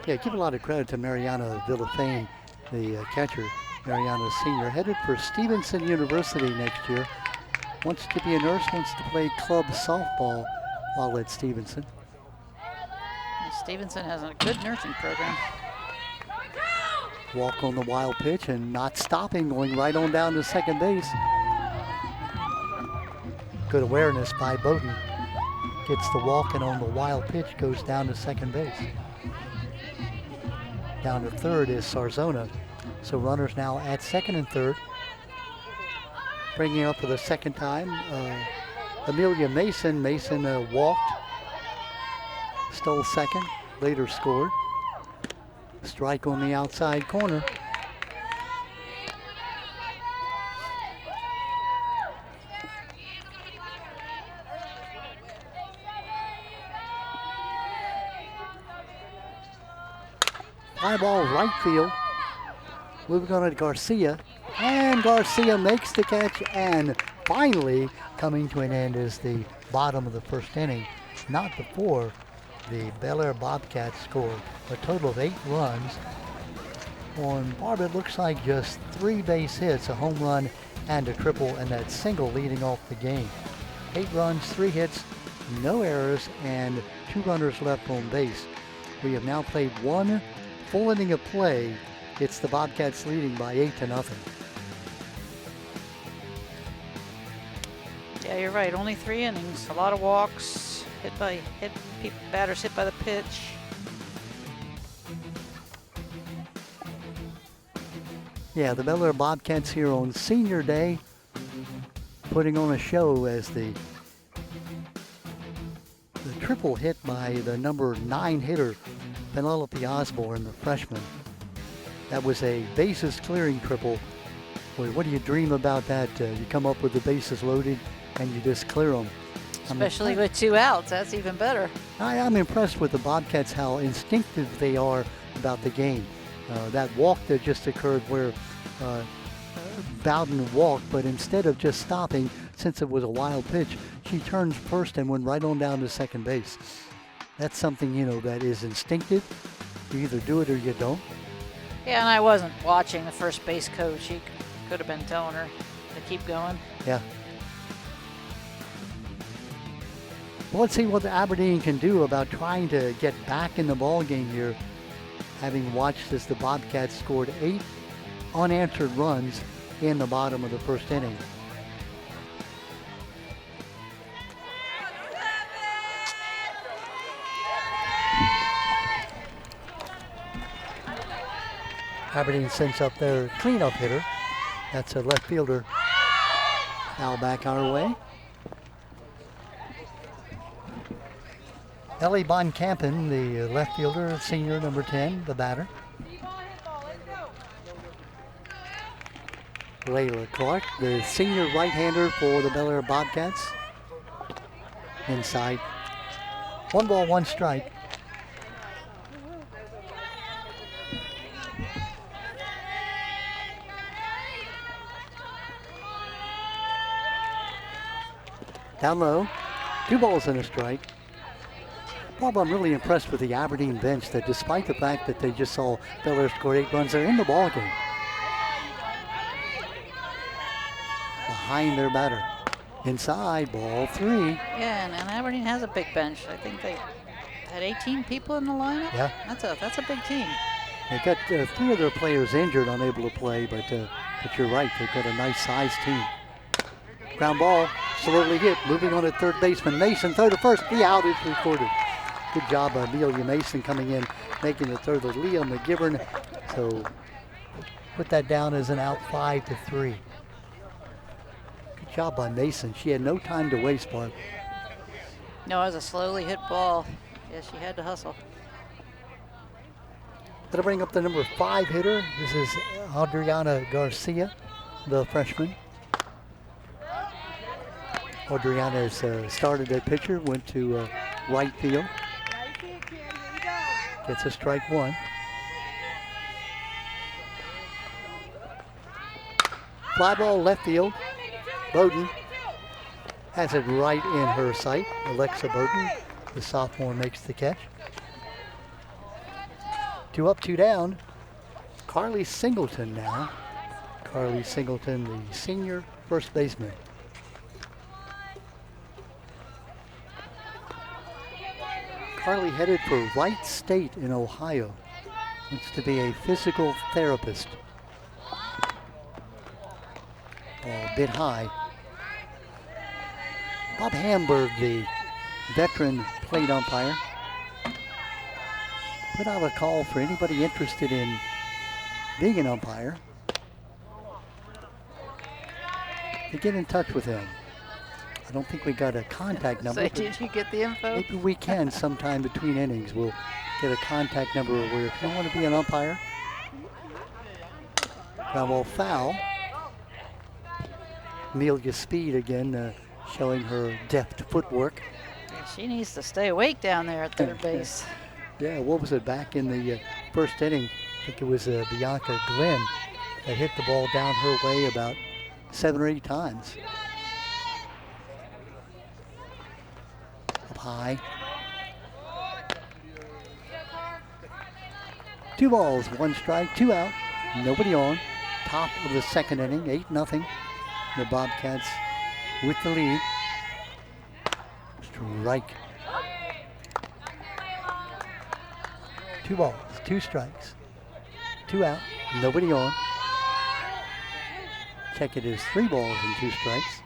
Yeah, give a lot of credit to Mariana Villafane, the catcher. Mariana's senior, headed for Stevenson University next year. Wants to be a nurse, wants to play club softball while at Stevenson. Stevenson has a good nursing program. Walk on the wild pitch and not stopping, going right on down to second base. Good awareness by Bowden. Gets the walk, and on the wild pitch goes down to second base. Down to third is Sarzona. So runners now at second and third. Bringing up for the second time, Amelia Mason. Mason walked, stole second, later scored. Strike on the outside corner. Fly ball right field. Moving on to Garcia, and Garcia makes the catch, and finally coming to an end is the bottom of the first inning. Not before the Bel Air Bobcats scored a total of 8 runs. On Barb, it looks like just 3 base hits, a home run and a triple, and that single leading off the game. 8 runs, 3 hits, no errors, and 2 runners left on base. We have now played 1 full inning of play. It's the Bobcats leading by 8-0. Yeah, you're right. Only 3 innings. A lot of walks. Batters hit by the pitch. Yeah, the Bel Air Bobcats here on Senior Day, putting on a show as the triple hit by the number 9 hitter, Penelope Osborne, the freshman. That was a bases clearing triple. Boy, what do you dream about that? You come up with the bases loaded and you just clear them. Especially with 2 outs, that's even better. I'm impressed with the Bobcats, how instinctive they are about the game. That walk that just occurred where Bowden walked, but instead of just stopping, since it was a wild pitch, she turned first and went right on down to second base. That's something, that is instinctive. You either do it or you don't. Yeah, and I wasn't watching the first base coach. He could have been telling her to keep going. Yeah. Well, let's see what Aberdeen can do about trying to get back in the ball game here, having watched as the Bobcats scored 8 unanswered runs in the bottom of the first inning. Aberdeen sends up their cleanup hitter. That's a left fielder. Now back our way. Ellie Bonkampen, the left fielder, senior, number 10, the batter. Layla Clark, the senior right-hander for the Bel Air Bobcats. Inside. 1 ball, 1 strike. Down low, 2 balls and a strike. Bob, I'm really impressed with the Aberdeen bench, that despite the fact that they just saw Bel Air score 8 runs, they're in the ball game. Behind their batter. Inside, ball 3. Yeah, and Aberdeen has a big bench. I think they had 18 people in the lineup. Yeah. That's a big team. They've got 3 of their players injured, unable to play, but you're right, they've got a nice sized team. Ground ball, slowly hit, moving on at third baseman Mason, throw to first, the out is recorded. Good job by Amelia Mason coming in, making the throw to Leah McGivern. So put that down as an out, 5-3. Good Great job by Mason. She had no time to waste, Barb. No, it was a slowly hit ball. Yeah, she had to hustle. That'll bring up the number 5 hitter. This is Adriana Garcia, the freshman. Adriana has started at pitcher, went to right field. Gets a strike 1. Fly ball left field. Bowden has it right in her sight. Alexa Bowden, the sophomore, makes the catch. 2 up, 2 down. Carly Singleton now. Carly Singleton, the senior first baseman. Carly headed for Wright State in Ohio. Wants to be a physical therapist. Ball a bit high. Bob Hamburg, the veteran plate umpire, put out a call for anybody interested in being an umpire to get in touch with him. I don't think we got a contact number. So did you get the info? Maybe we can sometime between innings. We'll get a contact number where if you want to be an umpire, ground ball foul. Amelia Speed again showing her deft footwork. Yeah, she needs to stay awake down there at third base. Yeah, what was it back in the first inning? I think it was Bianca Glenn that hit the ball down her way about 7 or 8 times. Up high. 2 balls, 1 strike, 2 out, nobody on. Top of the second inning, 8-0. The Bobcats with the lead. Strike. 2 balls, 2 strikes, 2 out, nobody on. Check it is 3 balls and 2 strikes.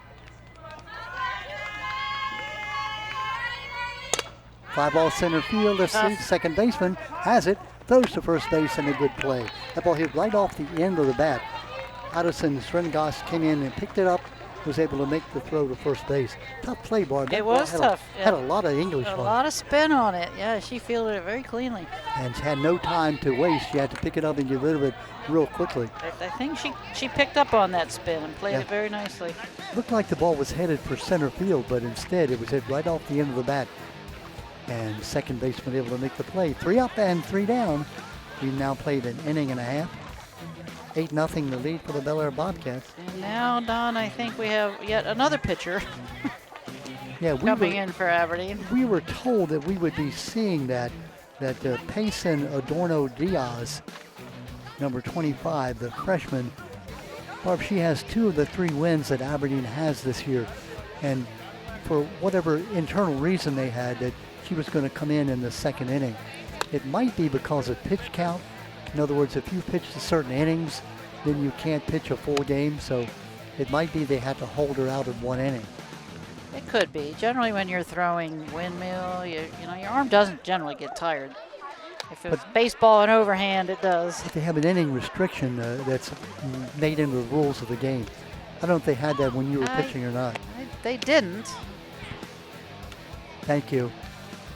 5 ball center field. Let's see. Second baseman has it. Throws to first base and a good play. That ball hit right off the end of the bat. Addison Srengas came in and picked it up. Was able to make the throw to first base. Tough play, Barb. It was tough. Had a lot of English on it. A lot of spin on it. Yeah, she fielded it very cleanly. And she had no time to waste. She had to pick it up and get rid of it real quickly. I think she picked up on that spin and played it very nicely. Looked like the ball was headed for center field, but instead it was hit right off the end of the bat. And second baseman able to make the play. 3 up and 3 down. We've now played an inning and a half. 8-0 the lead for the Bel Air Bobcats. And now, Don, I think we have yet another pitcher coming in for Aberdeen. We were told that we would be seeing that Payson Adorno Diaz, number 25, the freshman. Barb, she has 2 of the 3 wins that Aberdeen has this year. And for whatever internal reason they had, that she was going to come in the second inning. It might be because of pitch count. In other words, if you pitch to certain innings, then you can't pitch a full game. So it might be they had to hold her out in 1 inning. It could be. Generally, when you're throwing windmill, you know, your arm doesn't generally get tired. If it's baseball and overhand, it does. But they have an inning restriction that's made into the rules of the game. I don't know if they had that when you were pitching or not. They didn't. Thank you.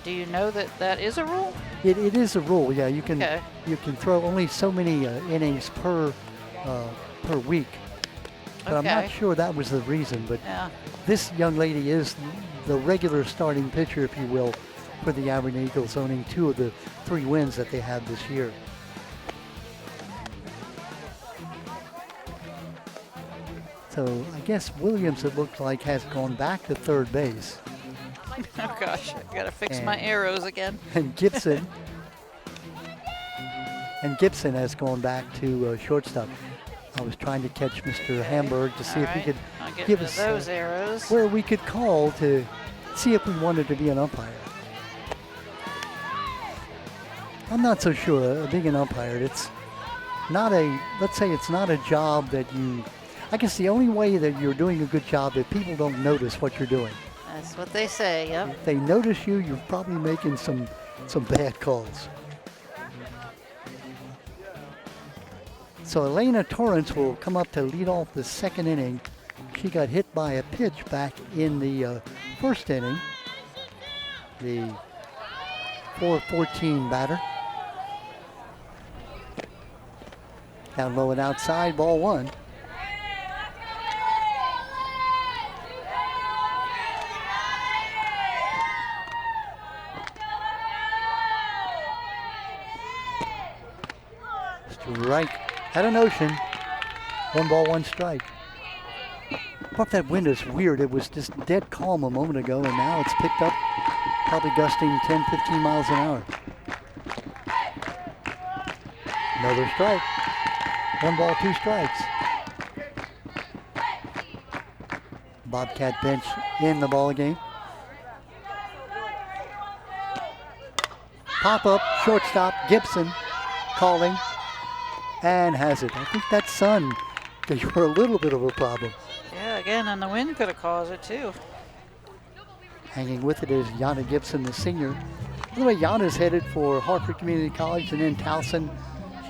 Do you know that that is a rule? It is a rule. Yeah, you can throw only so many innings per week. But I'm not sure that was the reason. But this young lady is the regular starting pitcher, if you will, for the Aberdeen Eagles, owning 2 of the 3 wins that they have this year. So I guess Williams, it looks like, has gone back to third base. Oh gosh, I gotta fix my arrows again. And Gibson has gone back to shortstop. I was trying to catch Mr. Hamburg to see if he could give us those arrows where we could call to see if we wanted to be an umpire. I'm not so sure. Being an umpire, it's not let's say it's not a job that I guess the only way that you're doing a good job that people don't notice what you're doing. That's what they say, yep. If they notice you, you're probably making some bad calls. So Elena Torrance will come up to lead off the second inning. She got hit by a pitch back in the first inning. The 4-14 batter. Down low and outside, ball one. Strike at an ocean. 1 ball, 1 strike. But that wind is weird. It was just dead calm a moment ago, and now it's picked up, probably gusting 10, 15 miles an hour. Another strike. 1 ball, 2 strikes. Bobcat bench in the ball game. Pop up, shortstop, Gibson calling, and has it. I think that sun, they were a little bit of a problem. Yeah, again, and the wind could have caused it too. Hanging with it is Yana Gibson, the senior. By the way, Yana's headed for Harford Community College and then Towson.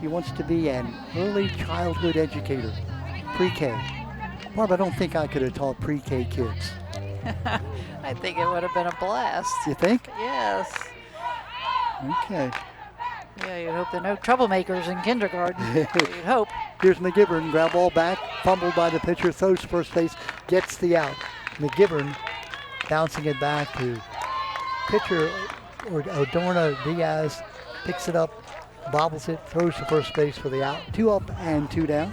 She wants to be an early childhood educator, pre-K. Barb, I don't think I could have taught pre-K kids. I think it would have been a blast. You think? Yes. Okay. Yeah, you'd hope there are no troublemakers in kindergarten. You'd hope. Here's McGivern, grab ball back, fumbled by the pitcher, throws to first base, gets the out. McGivern bouncing it back to pitcher Adorna Diaz, picks it up, bobbles it, throws to first base for the out. 2 up and 2 down.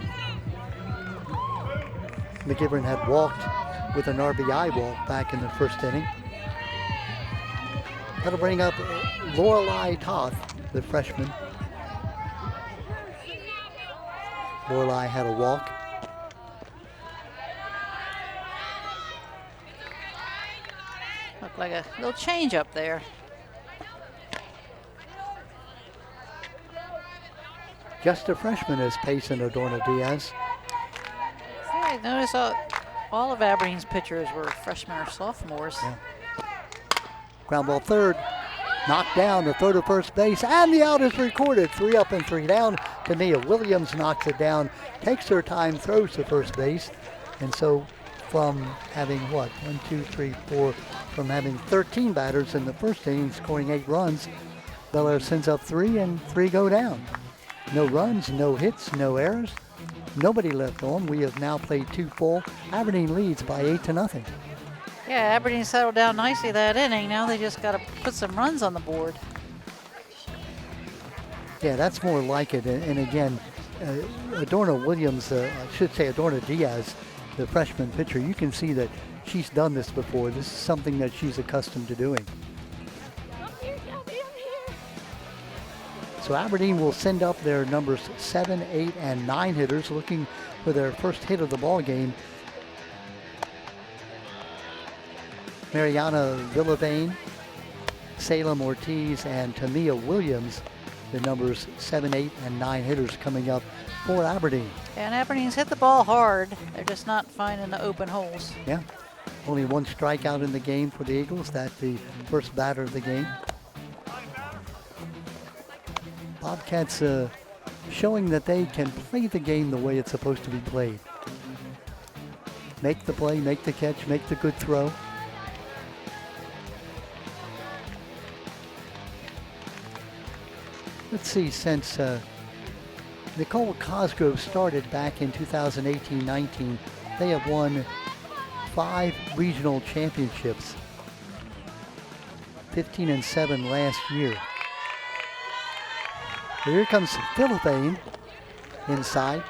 McGivern had walked with an RBI walk back in the first inning. That'll bring up Lorelei Toth, the freshman. Lorelei had a walk. Looked like a little change up there. Just a freshman is pacing Adorna Diaz. Yeah, I noticed all of Aberdeen's pitchers were freshmen or sophomores. Yeah. Ground ball third. Knocked down to throw to first base, and the out is recorded. 3 up and 3 down. Tamia Williams knocks it down, takes her time, throws to first base. And so from having what? 1, 2, 3, 4, from having 13 batters in the first inning, scoring 8 runs, Bel Air sends up 3 and 3 go down. No runs, no hits, no errors. Nobody left on. We have now played 2 full. Aberdeen leads by 8-0. Yeah, Aberdeen settled down nicely that inning. Now they just got to put some runs on the board. Yeah, that's more like it. And again, Adorna Williams, I should say Adorna Diaz, the freshman pitcher, you can see that she's done this before. This is something that she's accustomed to doing. So Aberdeen will send up their numbers 7, 8, and 9 hitters, looking for their first hit of the ball game. Mariana Villavane, Salem Ortiz, and Tamia Williams, the numbers 7, 8, and 9 hitters coming up for Aberdeen. And Aberdeen's hit the ball hard. They're just not finding the open holes. Yeah, only 1 strikeout in the game for the Eagles. That's the first batter of the game. Bobcats showing that they can play the game the way it's supposed to be played. Make the play, make the catch, make the good throw. Let's see, since Nicole Cosgrove started back in 2018-19, they have won 5 regional championships, 15-7 last year. Here comes Philippine inside.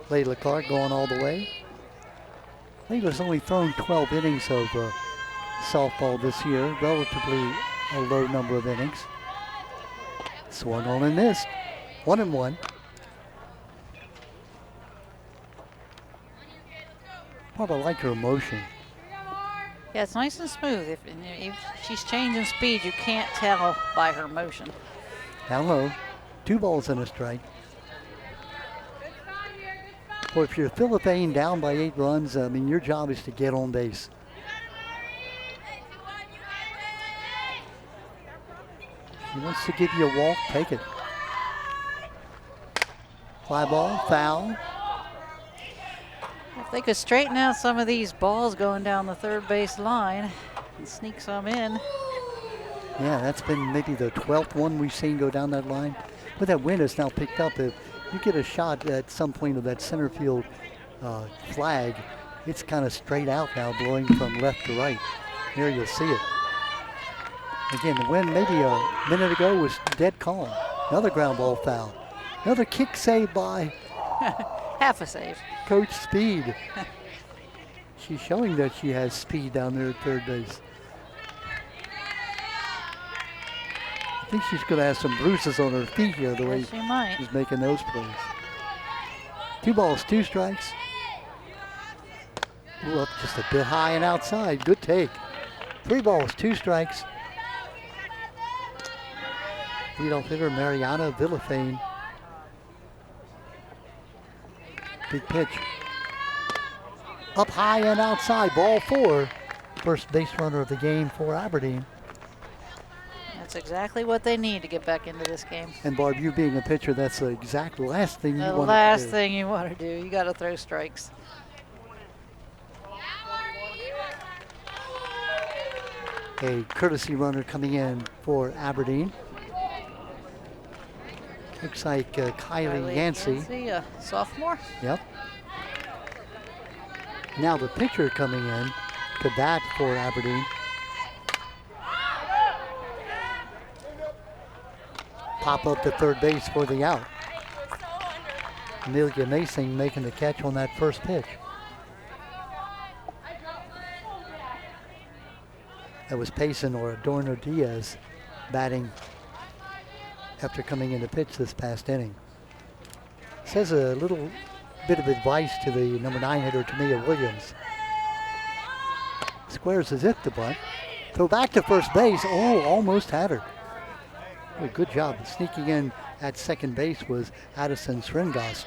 Layla Clark going all the way. Layla's only thrown 12 innings of softball this year, relatively a low number of innings. Swung on and missed. 1-1. Probably like her motion. Yeah, it's nice and smooth. If she's changing speed, you can't tell by her motion. Down low. 2 balls and a strike. Well, if you're Philippine down by 8 runs, I mean, your job is to get on base. He wants to give you a walk, take it. Fly ball, foul. They could straighten out some of these balls going down the third base line and sneak some in. Yeah, that's been maybe the 12th one we've seen go down that line. But that wind is now picked up. If you get a shot at some point of that center field flag, it's kind of straight out now, blowing from left to right. There you'll see it. Again, the wind maybe a minute ago was dead calm. Another ground ball foul. Another kick save by half a save. Coach Speed. She's showing that she has speed down there at third base. I think she's going to have some bruises on her feet here the way she might. She's making those plays. 2 balls, 2 strikes. Ooh, up just a bit high and outside. Good take. 3 balls, 2 strikes. Leadoff hitter Mariana Villafane. Big pitch. Up high and outside. Ball 4. First base runner of the game for Aberdeen. That's exactly what they need to get back into this game. And Barb, you being a pitcher, that's the exact last thing you want to do. The last thing you want to do. You got to throw strikes. A courtesy runner coming in for Aberdeen. Looks like Kylie Yancey. A sophomore. Yep. Now the pitcher coming in to bat for Aberdeen. Pop up to third base for the out. Amelia Mason making the catch on that first pitch. That was Payson or Adorno Diaz batting after coming in to pitch this past inning. Says a little bit of advice to the number 9 hitter, Tamia Williams. Squares as if to bunt. Throw back to first base. Oh, almost had her. Oh, good job. Sneaking in at second base was Addison Sringast.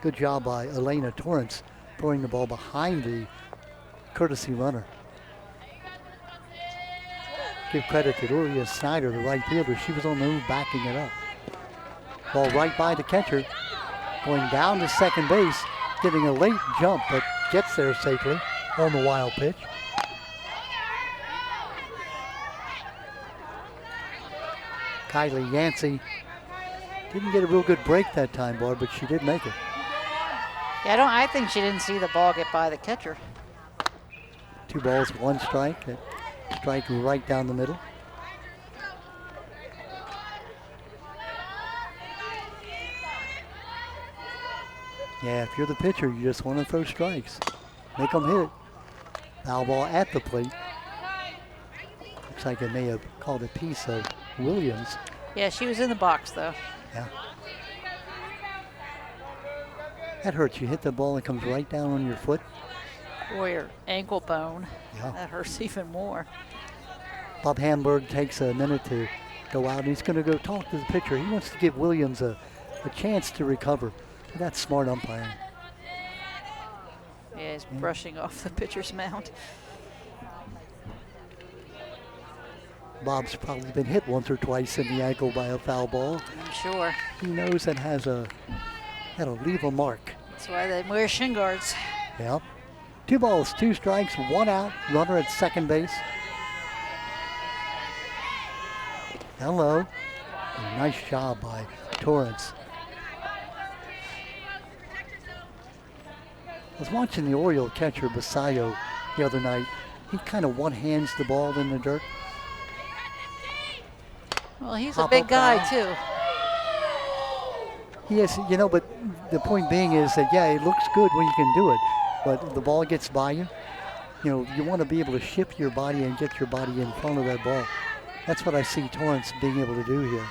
Good job by Elena Torrance throwing the ball behind the courtesy runner. Give credit to Julia Snyder, the right fielder. She was on the move backing it up. Ball right by the catcher. Going down to second base, getting a late jump, but gets there safely on the wild pitch. Kylie Yancey didn't get a real good break that time, Barb, but she did make it. Yeah, I think she didn't see the ball get by the catcher. 2 balls, 1 strike. Strike right down the middle. Yeah, if you're the pitcher, you just want to throw strikes. Make them hit. Foul ball at the plate. Looks like it may have called a piece of Williams. Yeah, she was in the box, though. Yeah. That hurts. You hit the ball, it comes right down on your foot. Or your ankle bone. Yeah. That hurts even more. Bob Hamburg takes a minute to go out, and he's going to go talk to the pitcher. He wants to give Williams a chance to recover. That's smart umpiring. Yeah, he's brushing off the pitcher's mound. Bob's probably been hit once or twice in the ankle by a foul ball. I'm sure. He knows that that'll leave a mark. That's why they wear shin guards. Yep. 2 balls, 2 strikes, 1 out. Runner at second base. Hello. A nice job by Torrance. I was watching the Oriole catcher, Basayo, the other night. He kind of one-hands the ball in the dirt. Well, he's a big guy, too. He is, but the point being is that, yeah, it looks good when you can do it, but the ball gets by you. You want to be able to shift your body and get your body in front of that ball. That's what I see Torrance being able to do here.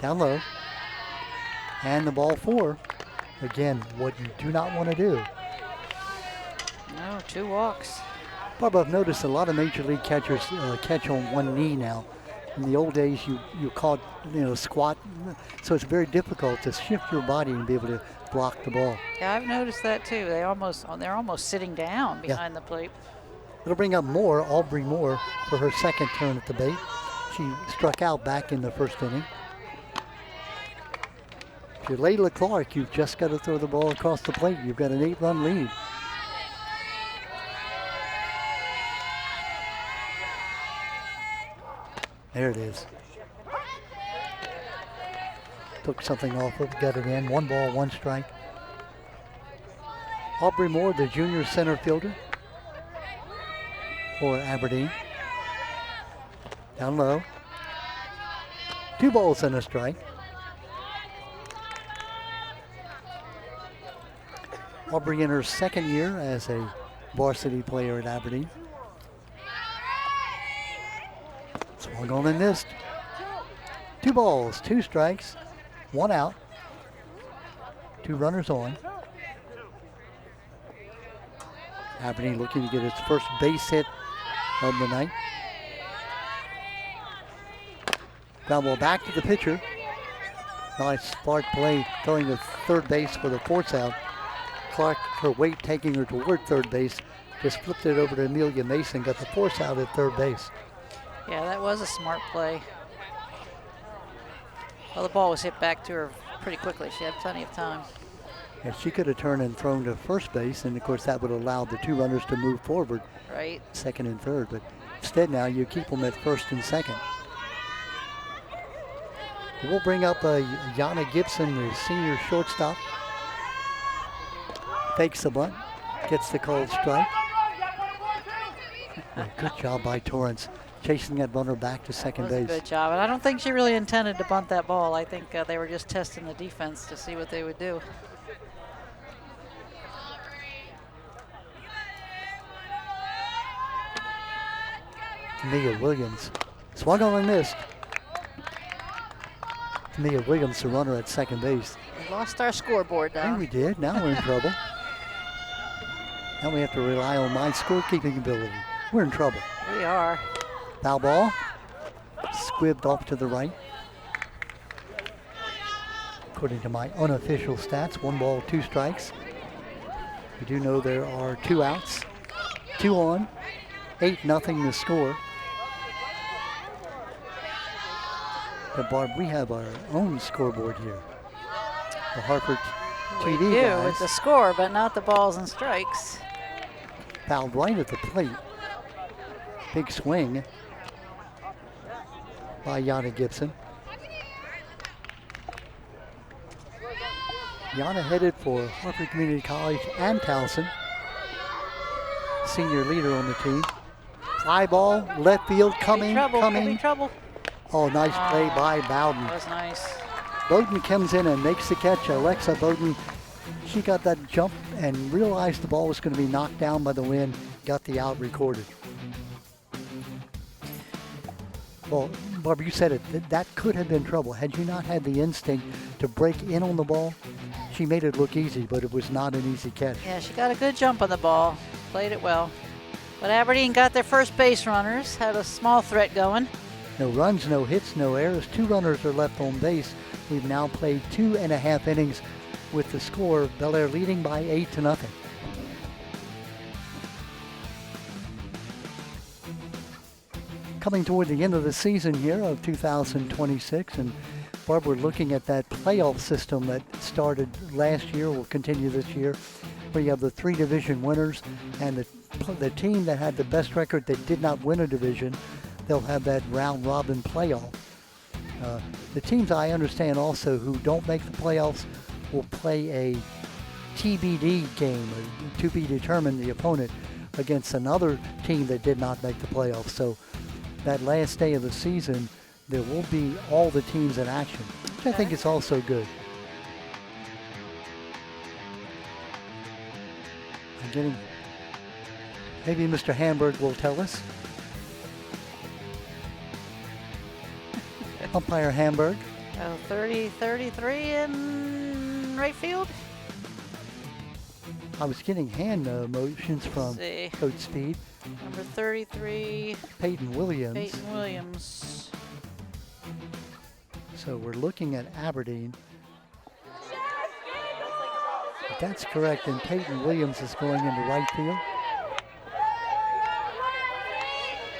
Down low. And the ball 4. Again, what you do not want to do. No, 2 walks. Barb, I've noticed a lot of major league catchers catch on one knee now. In the old days, you caught, squat. So it's very difficult to shift your body and be able to block the ball. Yeah, I've noticed that too. They're almost sitting down behind the plate. It'll bring up Aubrey Moore for her second turn at the bait. She struck out back in the first inning. If you're Layla Clark, you've just got to throw the ball across the plate. You've got an 8-run lead. There it is. Took something off of it, got it in. 1 ball, 1 strike. Aubrey Moore, the junior center fielder for Aberdeen. Down low. 2 balls and a strike. Aubrey in her 2nd year as a varsity player at Aberdeen. Swung on and missed. 2 balls, 2 strikes, 1 out. 2 runners on. Aberdeen looking to get its first base hit of the night. Ground ball back to the pitcher. Nice smart play, throwing to third base for the force out. Clark, her weight taking her toward third base, just flipped it over to Amelia Mason, got the force out at third base. Yeah, that was a smart play. Well, the ball was hit back to her pretty quickly. She had plenty of time. Yeah, she could have turned and thrown to first base, and of course that would allow the 2 runners to move forward, right? 2nd and 3rd. But instead now you keep them at 1st and 2nd. We'll bring up Yana Gibson, the senior shortstop. Takes the bunt, gets the called strike. Good job by Torrance, chasing that runner back to 2nd base. Good job, and I don't think she really intended to bunt that ball. I think they were just testing the defense to see what they would do. Mia Williams swung on and missed. Mia Williams, the runner at 2nd base. We lost our scoreboard now. Yeah, we did. Now we're in trouble. Now we have to rely on my scorekeeping ability. We're in trouble. We are. Foul ball. Squibbed off to the right. According to my unofficial stats, 1 ball, 2 strikes. We do know there are 2 outs. 2 on. 8-0 the score. But Barb, we have our own scoreboard here. The Harford TV we do guys with the score, but not the balls and strikes. fouled right at the plate. Big swing by Yana Gibson. Yana headed for Harford Community College and Towson. Senior leader on the team. Fly ball, left field, coming. Could be trouble. Oh, nice play by Bowden. That was nice. Bowden comes in and makes the catch. Alexa Bowden, she got that jump and realized the ball was going to be knocked down by the wind, got the out recorded. Well, Barb, you said it, that could have been trouble. Had you not had the instinct to break in on the ball, she made it look easy, but it was not an easy catch. Yeah, she got a good jump on the ball, played it well. But Aberdeen got their first base runners, had a small threat going. No runs, no hits, no errors. 2 runners are left on base. We've now played 2.5 innings with the score, Bel Air leading by 8-0. Coming toward the end of the season here of 2026, and Barb, we're looking at that playoff system that started last year, will continue this year, where you have the 3 division winners, and the team that had the best record that did not win a division, they'll have that round robin playoff. The teams I understand also who don't make the playoffs will play a TBD game, to be determined, the opponent, against another team that did not make the playoffs. So that last day of the season, there will be all the teams in action, which I think is also good. I'm getting, maybe Mr. Hamburg will tell us. Umpire Hamburg. 30-33 in right field. I was getting hand motions from Coach Speed. Number 33. Peyton Williams. Peyton Williams. So we're looking at Aberdeen. That's correct, and Peyton Williams is going into right field.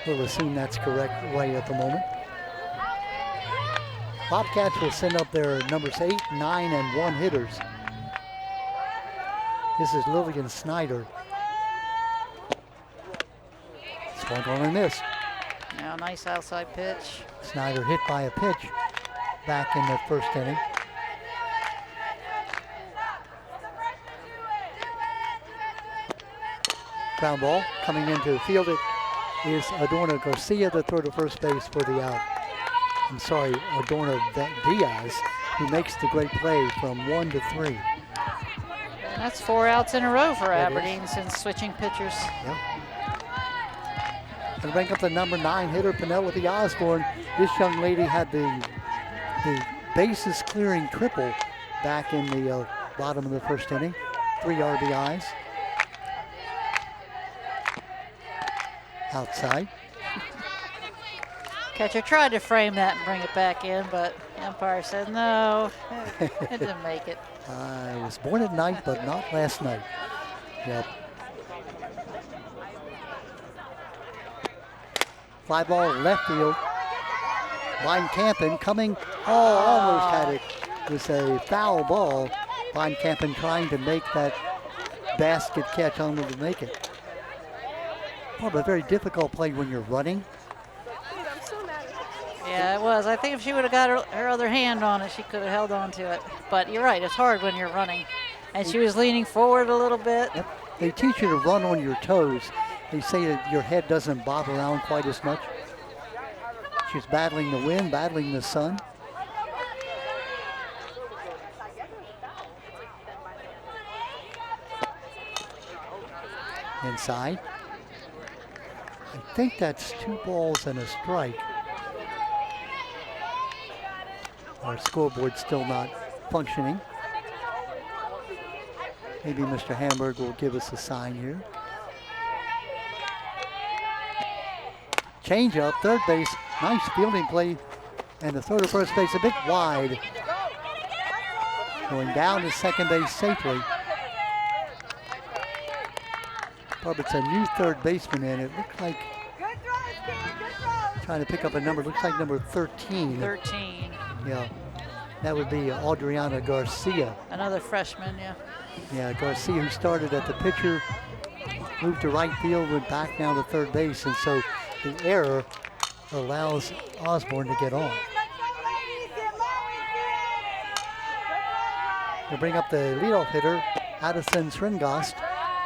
We'll assume that's correct right at the moment. Bobcats will send up their numbers 8, 9, and 1 hitters. This is Lillian Snyder. Swung on and missed. Now, nice outside pitch. Snyder hit by a pitch back in the first inning. Ground ball coming into the field. It is Adorno Garcia, the throw to first base for the out. I'm sorry, Adorno Diaz, who makes the great play from 1 to 3. And that's 4 outs in a row for Aberdeen since switching pitchers. Yep. And bring up the number 9 hitter, Penelope Osborne. This young lady had the bases clearing triple back in the bottom of the first inning. 3 RBIs. Outside. Catcher tried to frame that and bring it back in, but the umpire said no. It didn't make it. I was born at night, but not last night. Yep. Fly ball left field. Vine Campen coming. Oh, almost had it. It was a foul ball. Vine Campen trying to make that basket catch, unable to make it. Well, a very difficult play when you're running. Yeah, it was. I think if she would have got her other hand on it, she could have held on to it. But you're right, it's hard when you're running. And she was leaning forward a little bit. Yep. They teach you to run on your toes. They say that your head doesn't bob around quite as much. She's battling the wind, battling the sun. Inside. I think that's 2 balls and a strike. Our scoreboard's still not functioning. Maybe Mr. Hamburg will give us a sign here. Change up, third base, nice fielding play, and the throw to first base a bit wide. Going down to second base safely. It's a new third baseman in. It looked like trying to pick up a number. Looks like number 13. 13. Yeah, that would be Adriana Garcia. Another freshman, yeah. Yeah, Garcia, who started at the pitcher, moved to right field, went back now to third base, and so the error allows Osborne to get on. They bring up the leadoff hitter, Addison Sringast,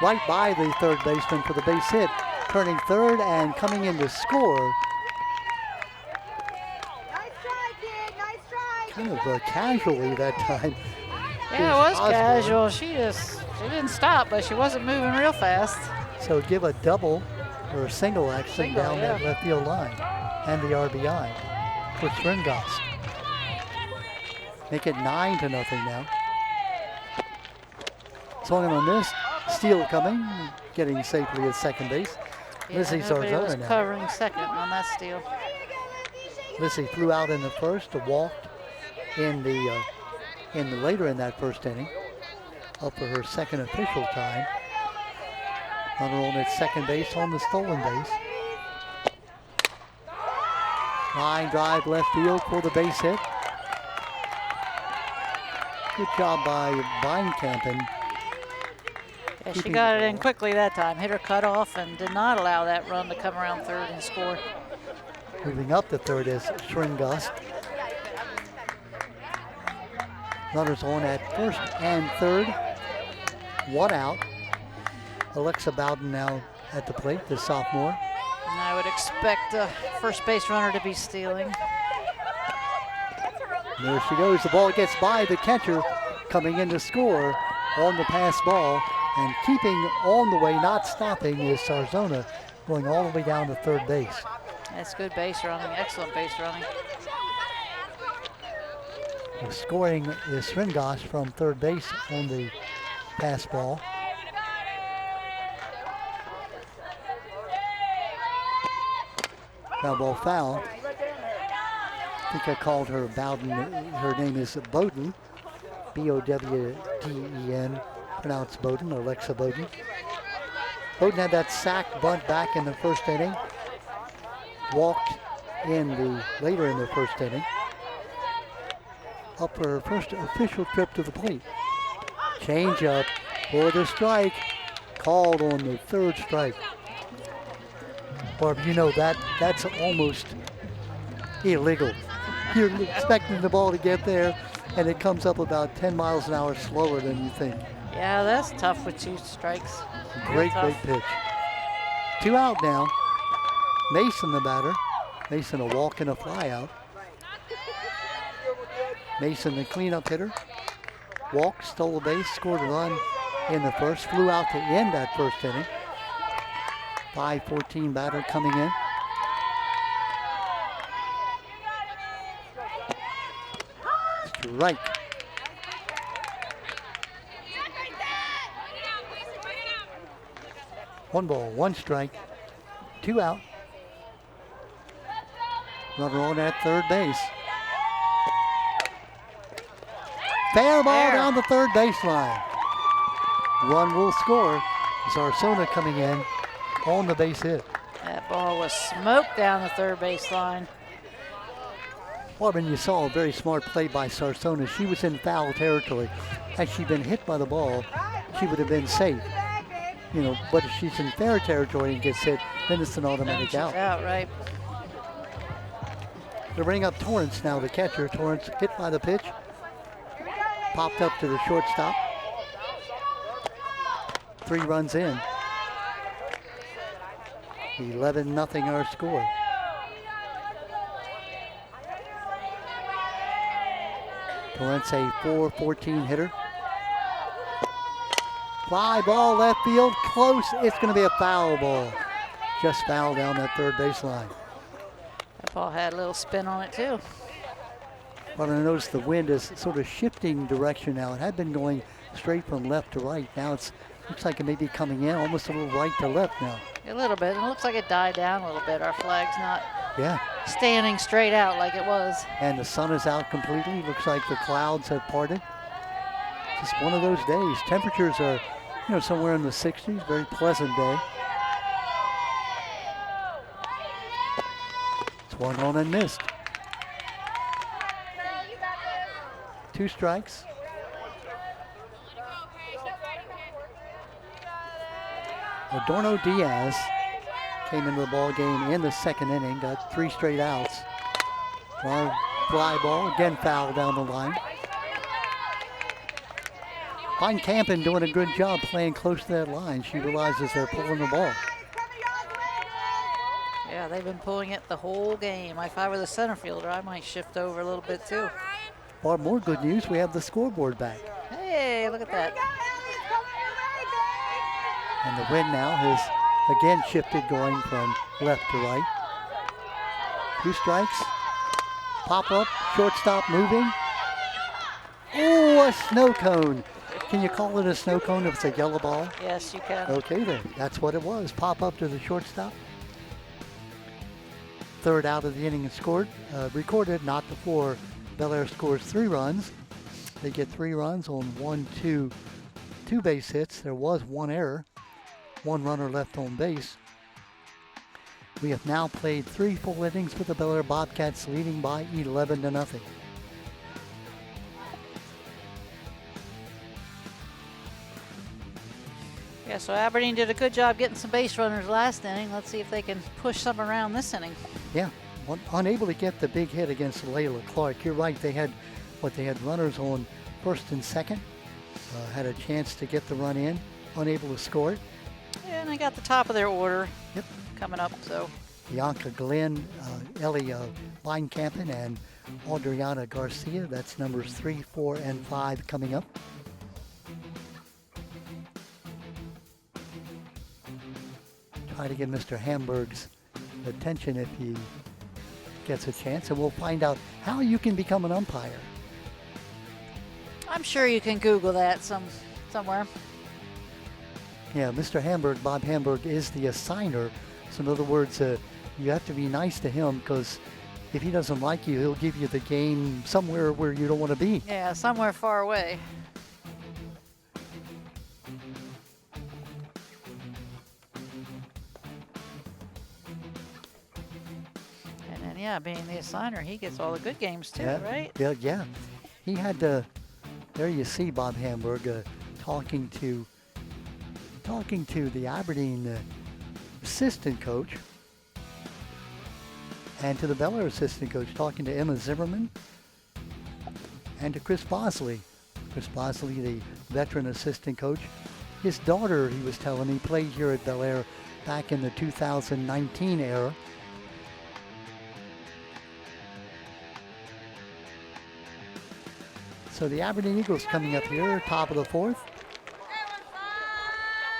right by the third baseman for the base hit, turning third and coming in to score. Kind of casually that time. Yeah, it was Osborne. casual. She didn't stop, but she wasn't moving real fast. So give a double, or a single actually, Single, down yeah. that left field line. And the RBI for Sringast. Make it 9-0 now. Swinging on this. Steele coming, getting safely at second base. Yeah, Lizzie nobody was Zarzona now. covering second on that steal. Lizzie flew out in the first, walked in the later in that first inning, up for her second official time. Runner on at second base on the stolen base. Line drive left field for the base hit. Good job by Vine Campen. Yeah, she got it in quickly that time. Hit her cutoff and did not allow that run to come around third and score. Moving up to third is Sringast. Runners on at first and third. 1 out. Alexa Bowden now at the plate, the sophomore. And I would expect the first base runner to be stealing. There she goes. The ball gets by the catcher, coming in to score on the pass ball. And keeping on the way, not stopping, is Zarzona, going all the way down to third base. That's good base running, excellent base running. The scoring is Sringast from third base on the pass ball. Ground ball foul. I think I called her Bowden. Her name is Bowden, B-O-W-D-E-N. Pronounced Bowden, Alexa Bowden. Bowden had that sack bunt back in the first inning. Walked later in the first inning. up for her first official trip to the plate. Change up for the strike. Called on the third strike. Barb, you know that's almost illegal. You're expecting the ball to get there, and it comes up about 10 miles an hour slower than you think. Yeah, that's tough with 2 strikes. Great pitch. 2 out now. Mason the batter. Mason a walk and a fly out. Mason the cleanup hitter. Walked, stole a base, scored a run in the first. Flew out to end that first inning. 5-14 batter coming in. Strike. One ball, one strike, 2 out. Runner on at third base. Fair ball down the third baseline. Run will score. Sarsona coming in on the base hit. That ball was smoked down the third baseline. Well, when you saw a very smart play by Sarsona, she was in foul territory. Had she been hit by the ball, she would have been safe. You know, but if she's in fair territory and gets hit, then it's an automatic out. Out, right. They bring up Torrance now, the catcher. Torrance hit by the pitch. Popped up to the shortstop. 3 runs in. 11-0 our score. Torrance a 4-14 hitter. Fly ball left field, close. It's going to be a foul ball. Just foul down that third baseline. That ball had a little spin on it too. But I noticed the wind is sort of shifting direction now. It had been going straight from left to right. Now it's looks like it may be coming in almost a little right to left now. A little bit. It looks like it died down a little bit. Our flag's not Yeah. standing straight out like it was. And the sun is out completely. Looks like the clouds have parted. Just one of those days. Temperatures are, somewhere in the 60s. Very pleasant day. Swung on and missed. 2 strikes. Adorno Diaz came into the ball game in the second inning, got 3 straight outs. Fly ball, again foul down the line. Vine Campen doing a good job playing close to that line. She realizes they're pulling the ball. Yeah, they've been pulling it the whole game. If I were the center fielder, I might shift over a little bit too. Or more good news, we have the scoreboard back. Hey, look at that. And the wind now has again shifted going from left to right. 2 strikes. Pop up, shortstop moving. Oh, a snow cone. Can you call it a snow cone if it's a yellow ball? Yes, you can. Okay then, that's what it was. Pop up to the shortstop. 3rd out of the inning and scored. Recorded, not before Bel Air scores 3 runs. They get 3 runs on 2 base hits. There was 1 error. 1 runner left on base. We have now played 3 full innings with the Bel Air Bobcats leading by 11-0. Yeah, so Aberdeen did a good job getting some base runners last inning. Let's see if they can push some around this inning. Yeah, unable to get the big hit against Layla Clark. You're right, they had runners on first and second. Had a chance to get the run in, unable to score it. Yeah, and they got the top of their order Yep. coming up, so. Bianca Glenn, Ellie Weinkampen, and Adriana Garcia. That's numbers 3, 4, and 5 coming up. Try to get Mr. Hamburg's attention if he gets a chance, and we'll find out how you can become an umpire. I'm sure you can Google that somewhere. Yeah, Mr. Hamburg, Bob Hamburg, is the assigner. So in other words, you have to be nice to him, because if he doesn't like you, he'll give you the game somewhere where you don't want to be. Yeah, somewhere far away. And then, yeah, being the assigner, he gets all the good games too, right? Yeah. he had there you see Bob Hamburg talking to the Aberdeen assistant coach and to the Bel Air assistant coach, talking to Emma Zimmerman and to Chris Bosley. Chris Bosley, the veteran assistant coach. His daughter, he was telling me, played here at Bel Air back in the 2019 era. So the Aberdeen Eagles coming up here, top of the fourth.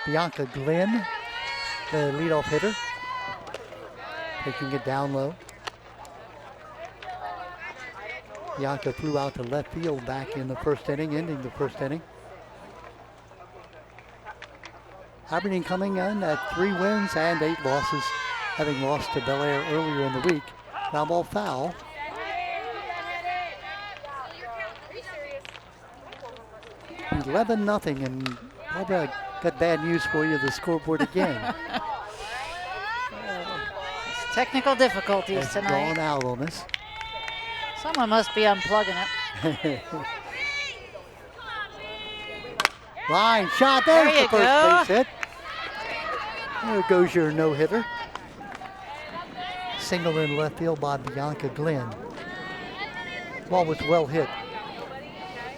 Bianca Glenn, the leadoff hitter, taking it down low. Bianca flew out to left field back in the first inning, ending the first inning. Aberdeen coming in at 3 wins and 8 losses, having lost to Bel Air earlier in the week. Ground ball foul. $11-0, and probably I got bad news for you, the scoreboard again. Technical difficulties It's tonight. gone out on us. Someone must be unplugging it. Line shot, there's There the you first go. base hit. There goes your no-hitter. Single in left field by Bianca Glenn. Ball was well hit.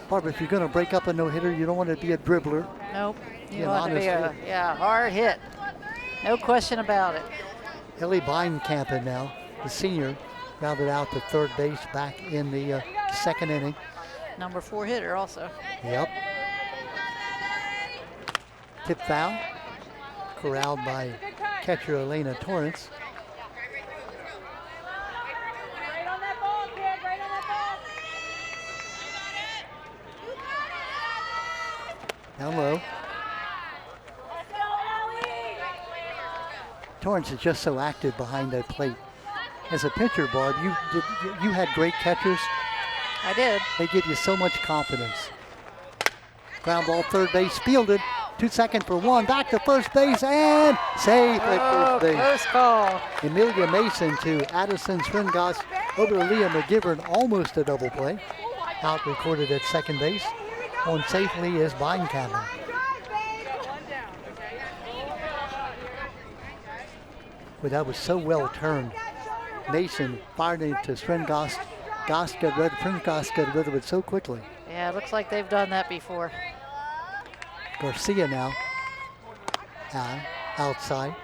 Barbara, if you're going to break up a no-hitter, you don't want it to be a dribbler. Nope. Yeah, You want it to be honestly. a hard hit. No question about it. Ellie Beinkampen now, the senior, grounded out to third base back in the second inning. Number 4 hitter also. Yep. Tip foul. Corralled by catcher Elena Torrance. Down low. Torrance is just so active behind that plate. As a pitcher, Barb, you had great catchers. I did. They give you so much confidence. Ground ball, third base, fielded. 2 seconds for 1, back to first base, and safe at first base. Close call. Emilia Mason to Addison Swingos over to Leah McGivern, almost a double play. Out recorded at second base. On safely is Beinkampen. But that was so well turned. Mason fired it to Swingos. Swingos got rid of it so quickly. Yeah, it looks like they've done that before. Garcia now outside.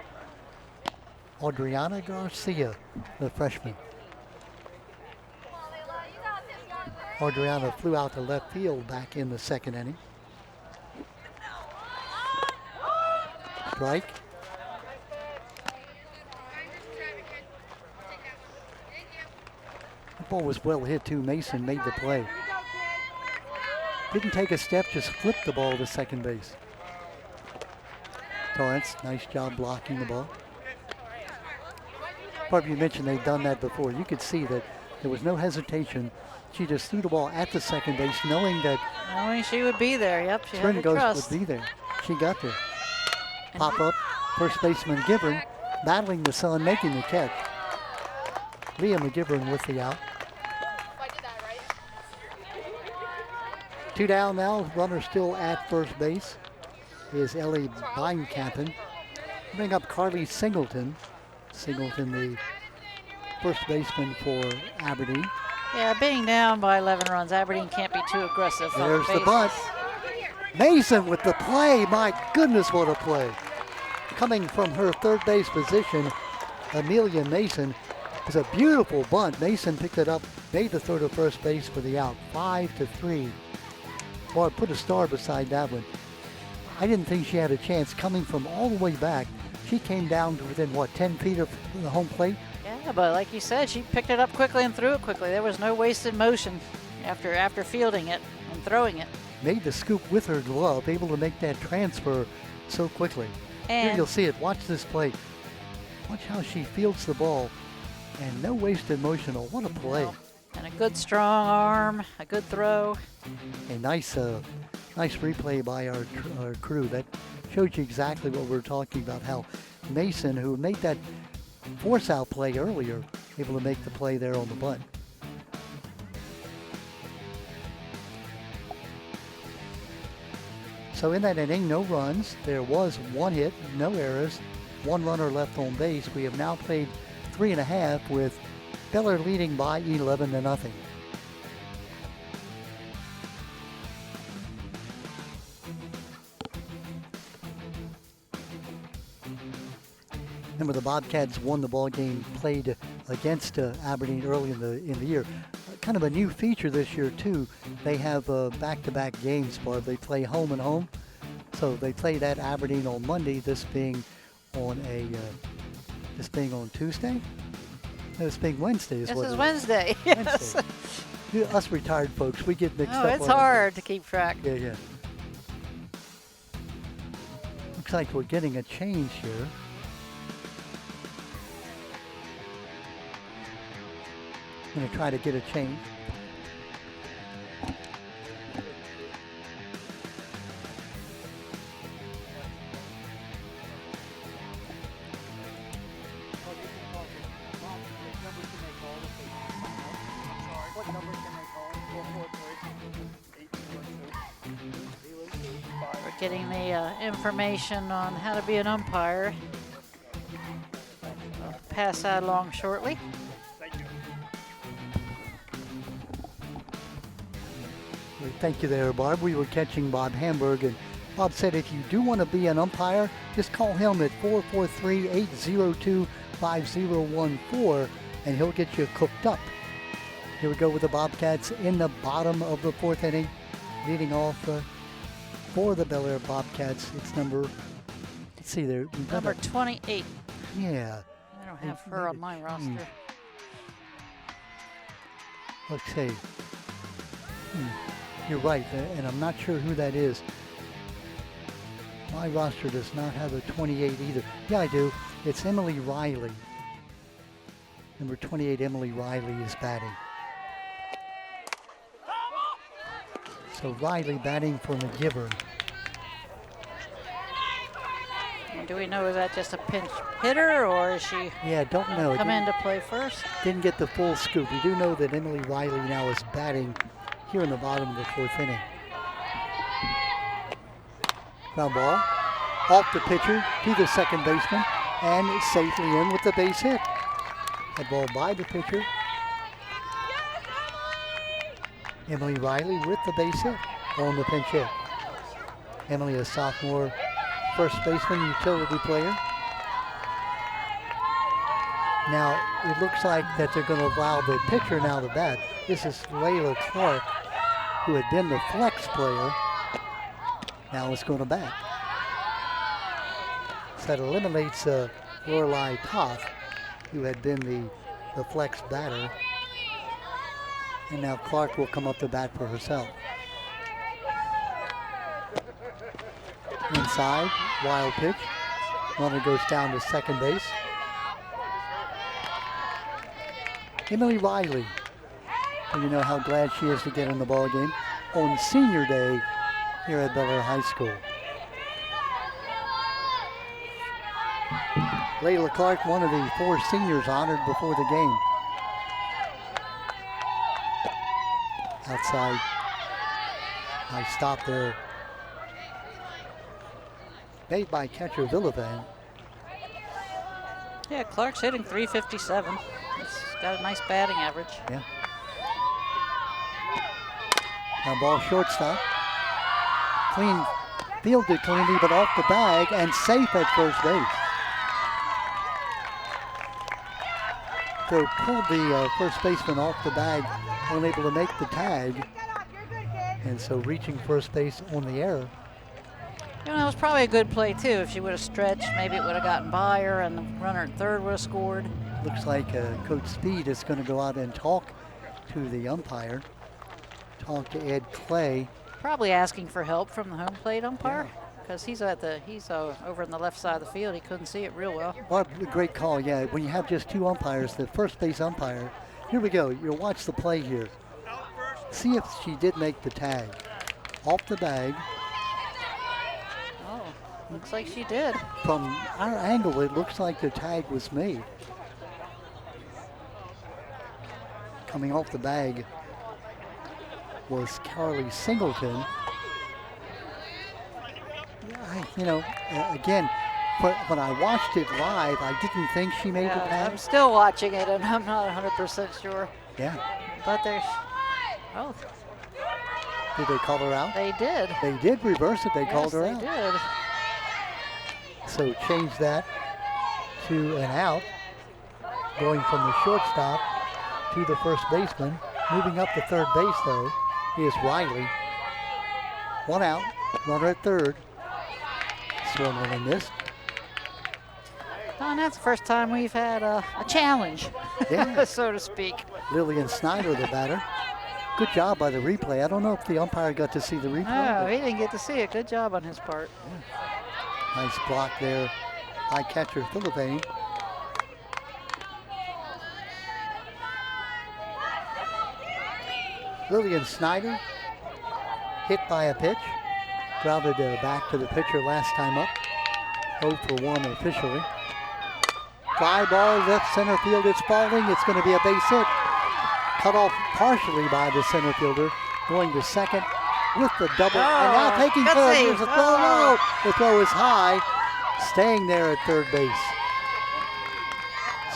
Adriana Garcia, the freshman. Adriana flew out to left field back in the second inning. Strike. The ball was well hit too. Mason made the play. Didn't take a step, just flipped the ball to second base. Torrance, nice job blocking the ball. Barbara, you mentioned they've done that before. You could see that there was no hesitation. She just threw the ball at the second base, knowing that Knowing she would be there. Yep, she had the Swingos trust. would be there. She got there. Pop up, first baseman Givern, battling the sun, making the catch. Leah McGivern with the out. 2 down now, runner still at first base is Ellie Beinkampen. Bring up Carly Singleton. Singleton, the first baseman for Aberdeen. Yeah, being down by 11 runs, Aberdeen can't be too aggressive. on There's the bases. bunt. Mason with the play. My goodness, what a play. Coming from her third base position, Amelia Mason. It was a beautiful bunt. Mason picked it up, made the throw to first base for the out. 5-3. Boy, put a star beside that one. I didn't think she had a chance coming from all the way back. She came down to within, 10 feet of the home plate? Yeah, but like you said, she picked it up quickly and threw it quickly. There was no wasted motion after fielding it and throwing it. Made the scoop with her glove, able to make that transfer so quickly. Here And you'll see it. Watch this play. Watch how she fields the ball. And no wasted motion. Oh, what a play. and a good strong arm, a good throw. A nice replay by our crew. That shows you exactly what we're talking about, how Mason, who made that force out play earlier, able to make the play there on the bunt. So in that inning, no runs. There was 1 hit, no errors, 1 runner left on base. We have now played 3.5 with Bel Air leading by 11-0. Remember, the Bobcats won the ball game played against Aberdeen early in the year. Kind of a new feature this year too. They have back-to-back games, Barb. They play home and home. So they played at Aberdeen on Monday. This being on Tuesday. This being Wednesday is This what is it is. Wednesday. Yes. Wednesday. Yeah, us retired folks, we get mixed up. Oh, it's on hard to keep track. Yeah. Looks like we're getting a change here. I'm going to try to get a change. We're getting the information on how to be an umpire. I'll pass that along shortly. Thank you there, Barb. We were catching Bob Hamburg, and Bob said if you do want to be an umpire, just call him at 443-802-5014, and he'll get you cooked up. Here we go with the Bobcats in the bottom of the 4th inning, leading off for the Bel Air Bobcats. It's number, let's see there. Number 28. Yeah. I don't have her on my roster. Let's see. You're right, and I'm not sure who that is. My roster does not have a 28 either. Yeah, I do. It's Emily Riley. Number 28, Emily Riley is batting. So Riley batting for McGivern. Do we know, is that just a pinch hitter, or is she Yeah, don't know. come in to play first? Didn't get the full scoop. We do know that Emily Riley now is batting here in the bottom of the 4th inning. Ground ball off the pitcher to the second baseman and safely in with the base hit. That ball by the pitcher. Emily Riley with the base hit on the pinch hit. Emily, a sophomore first baseman, utility player. Now, it looks like that they're going to allow the pitcher now to bat. This is Layla Clark, who had been the flex player. Now is going to bat. So that eliminates Lorelei Toth, who had been the flex batter. And now Clark will come up to bat for herself. Inside, wild pitch. Runner goes down to second base. Emily Riley, and you know how glad she is to get in the ball game on senior day here at Bel Air High School. Layla Clark, one of the 4 seniors honored before the game. Outside, nice stop there. Made by catcher Villavan. Yeah, Clark's hitting .357. He's got a nice batting average. Yeah. Now ball shortstop. Clean, fielded cleanly, but off the bag and safe at first base. So pulled the first baseman off the bag, unable to make the tag. And so reaching first base on the error. You know, it was probably a good play, too. If she would have stretched, maybe it would have gotten by her and the runner at third would have scored. Looks like Coach Speed is going to go out and talk to the umpire. Talk to Ed Clay. Probably asking for help from the home plate umpire, because he's over on the left side of the field. He couldn't see it real well. Well, a great call, yeah. When you have just 2 umpires, the first base umpire. Here we go. You'll watch the play here. See if she did make the tag. Off the bag. Oh, looks like she did. From our angle, it looks like the tag was made. Coming off the bag was Carly Singleton. Again, but when I watched it live, I didn't think she made the I'm pass. still watching it, and I'm not 100% sure. Yeah. But there's, oh, Did they call her out? they did. They did reverse it. They called her out. Yes, they did. So change that to an out. Going from the shortstop to the first baseman. Moving up to third base, though, is Riley. One out. Runner at third. Swung on and missed. Oh, and that's the first time we've had a challenge, Yeah. so to speak. Lillian Snyder, the batter. Good job by the replay. I don't know if the umpire got to see the replay. Oh, but he didn't get to see it. Good job on his part. nice block there by catcher Philippine. Lillian Snyder hit by a pitch. Grounded back to the pitcher last time up. 0 for 1 officially. Fly ball left center field. It's falling. It's going to be a base hit. Cut off partially by the center fielder. Going to second with the double. And now taking third. Here's the throw. No! The throw is high. Staying there at third base.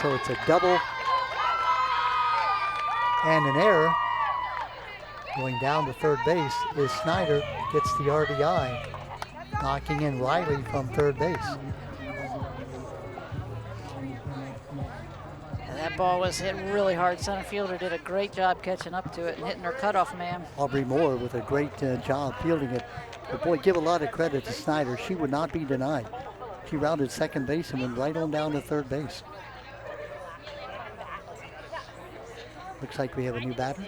So it's a double and an error. Going down to third base is Snyder. Gets the RBI. Knocking in Riley from third base. And that ball was hit really hard. Center fielder did a great job catching up to it and hitting her cutoff man. Aubrey Moore with a great job fielding it. But boy, give a lot of credit to Snyder. She would not be denied. She rounded second base and went right on down to third base. Looks like we have a new batter.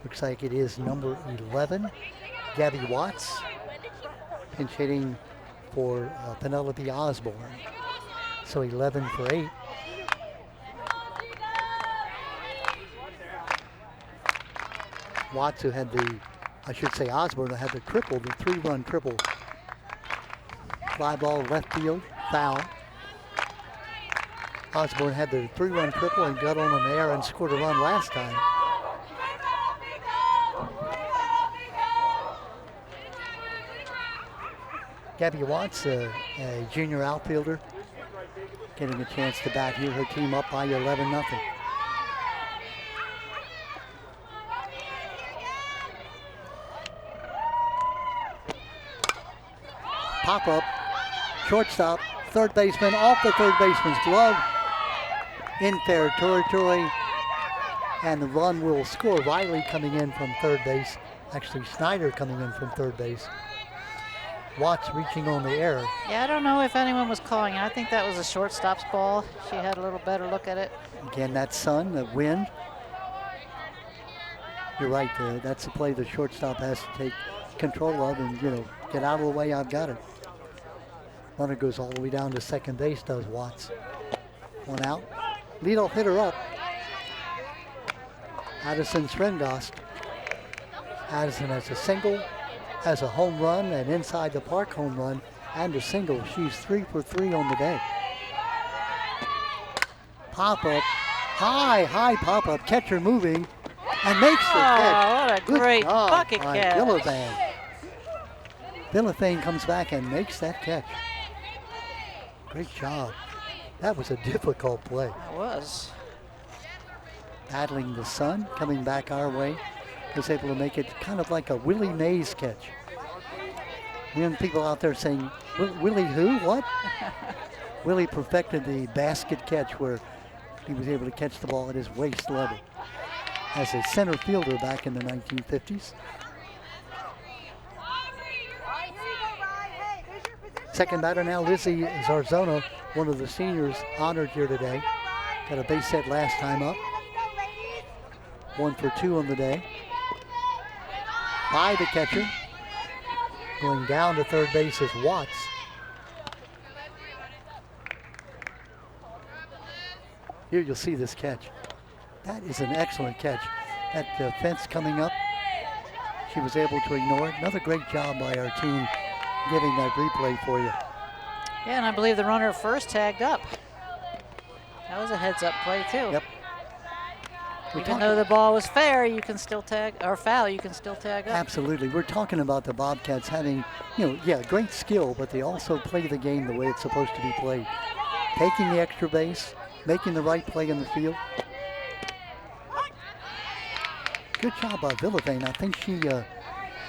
Looks like it is number 11, Gabby Watts. Pinch hitting for Penelope Osborne. So 11 for 8. Watts, who had Osborne, who had the triple, the 3-run triple. Fly ball left field, foul. Osborne had the 3-run triple and got on an air and scored a run last time. Gabby Watts, a junior outfielder, getting a chance to bat here. Her team up by 11-0. Pop up, shortstop, third baseman, off the third baseman's glove, in fair territory, and the run will score. Riley coming in from third base, actually Snyder coming in from third base. Watts reaching on the air. Yeah, I don't know if anyone was calling it. I think that was a shortstop's ball. She had a little better look at it. Again, that sun, the wind. You're right, that's the play the shortstop has to take control of and, get out of the way, I've got it. Runner goes all the way down to second base, does Watts. One out. Leadoff hitter up. Addison Srengost. Addison has a single, has a home run, an inside the park home run, and a single. She's 3 for 3 on the day. Pop up, high pop up, catcher moving, and makes the catch. What a great bucket catch. Villafane comes back and makes that catch. Great job. That was a difficult play. It was. Battling the sun, coming back our way, was able to make it kind of like a Willie Mays catch. People out there saying, Willie who? What? Willie perfected the basket catch where he was able to catch the ball at his waist level as a center fielder back in the 1950s. Second batter now, Lizzie Zarzona, one of the seniors honored here today. Got a base hit last time up. 1 for 2 on the day. By the catcher. Going down to third base is Watts. Here you'll see this catch. That is an excellent catch. That fence coming up, she was able to ignore it. Another great job by our team getting that replay for you. Yeah, and I believe the runner first tagged up. That was a heads-up play, too. Yep. Even though the ball was fair, you can still tag, or foul, you can still tag up. Absolutely. We're talking about the Bobcats having, great skill, but they also play the game the way it's supposed to be played. Taking the extra base, making the right play in the field. Good job by Villavain. I think she, I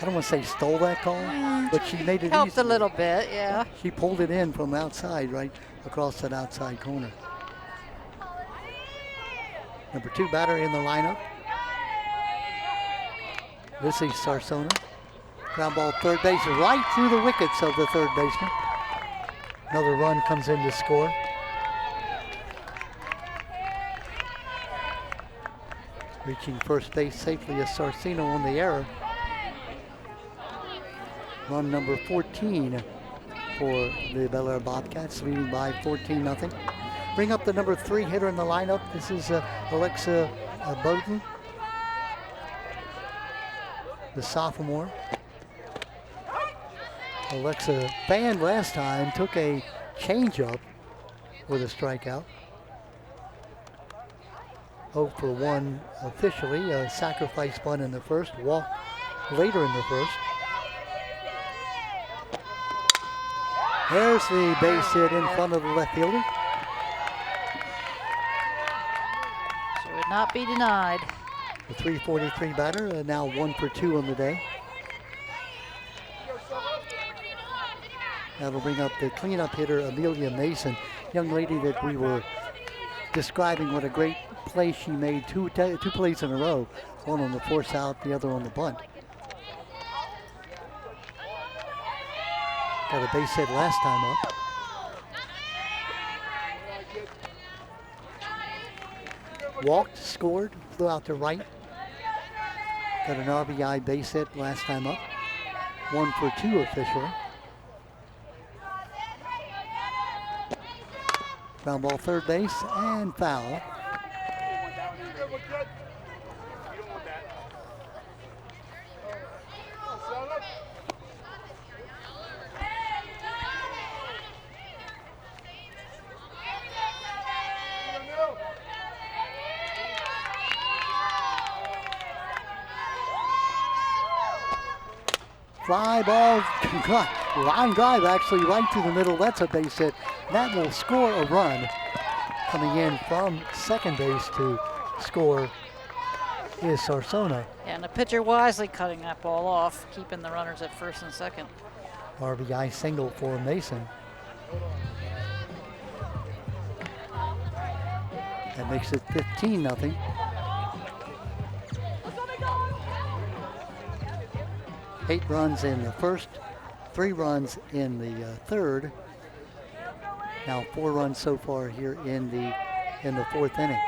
don't want to say stole that call, but she made it Helped easy. a little bit, yeah. She pulled it in from outside, right across that outside corner. Number 2 batter in the lineup. This is Sarsona. Ground ball third base, right through the wickets of the third baseman. Another run comes in to score. Reaching first base safely is Sarcino on the error. Run number 14 for the Bel Air Bobcats, leading by 14-0. Bring up the number 3 hitter in the lineup. This is Alexa Bowden, the sophomore. Alexa fanned last time, took a changeup with a strikeout. 0 for 1 officially, a sacrifice bunt in the first, walk later in the first. There's the base hit in front of the left fielder. So would not be denied. The 343 batter, now 1 for 2 on the day. That'll bring up the cleanup hitter, Amelia Mason, young lady that we were describing what a great play she made, two plays in a row, one on the force out, the other on the bunt. Got a base hit last time up. Walked, scored, flew out to right. Got an RBI base hit last time up. 1 for 2 officially. Ground ball third base and foul. Fly ball, line drive actually right to the middle. That's a base hit. That will score a run. Coming in from second base to score is Sarsona. And the pitcher wisely cutting that ball off, keeping the runners at first and second. RBI single for Mason. That makes it 15-0. Eight runs in the first, 3 runs in the third. Now 4 runs so far here in the fourth inning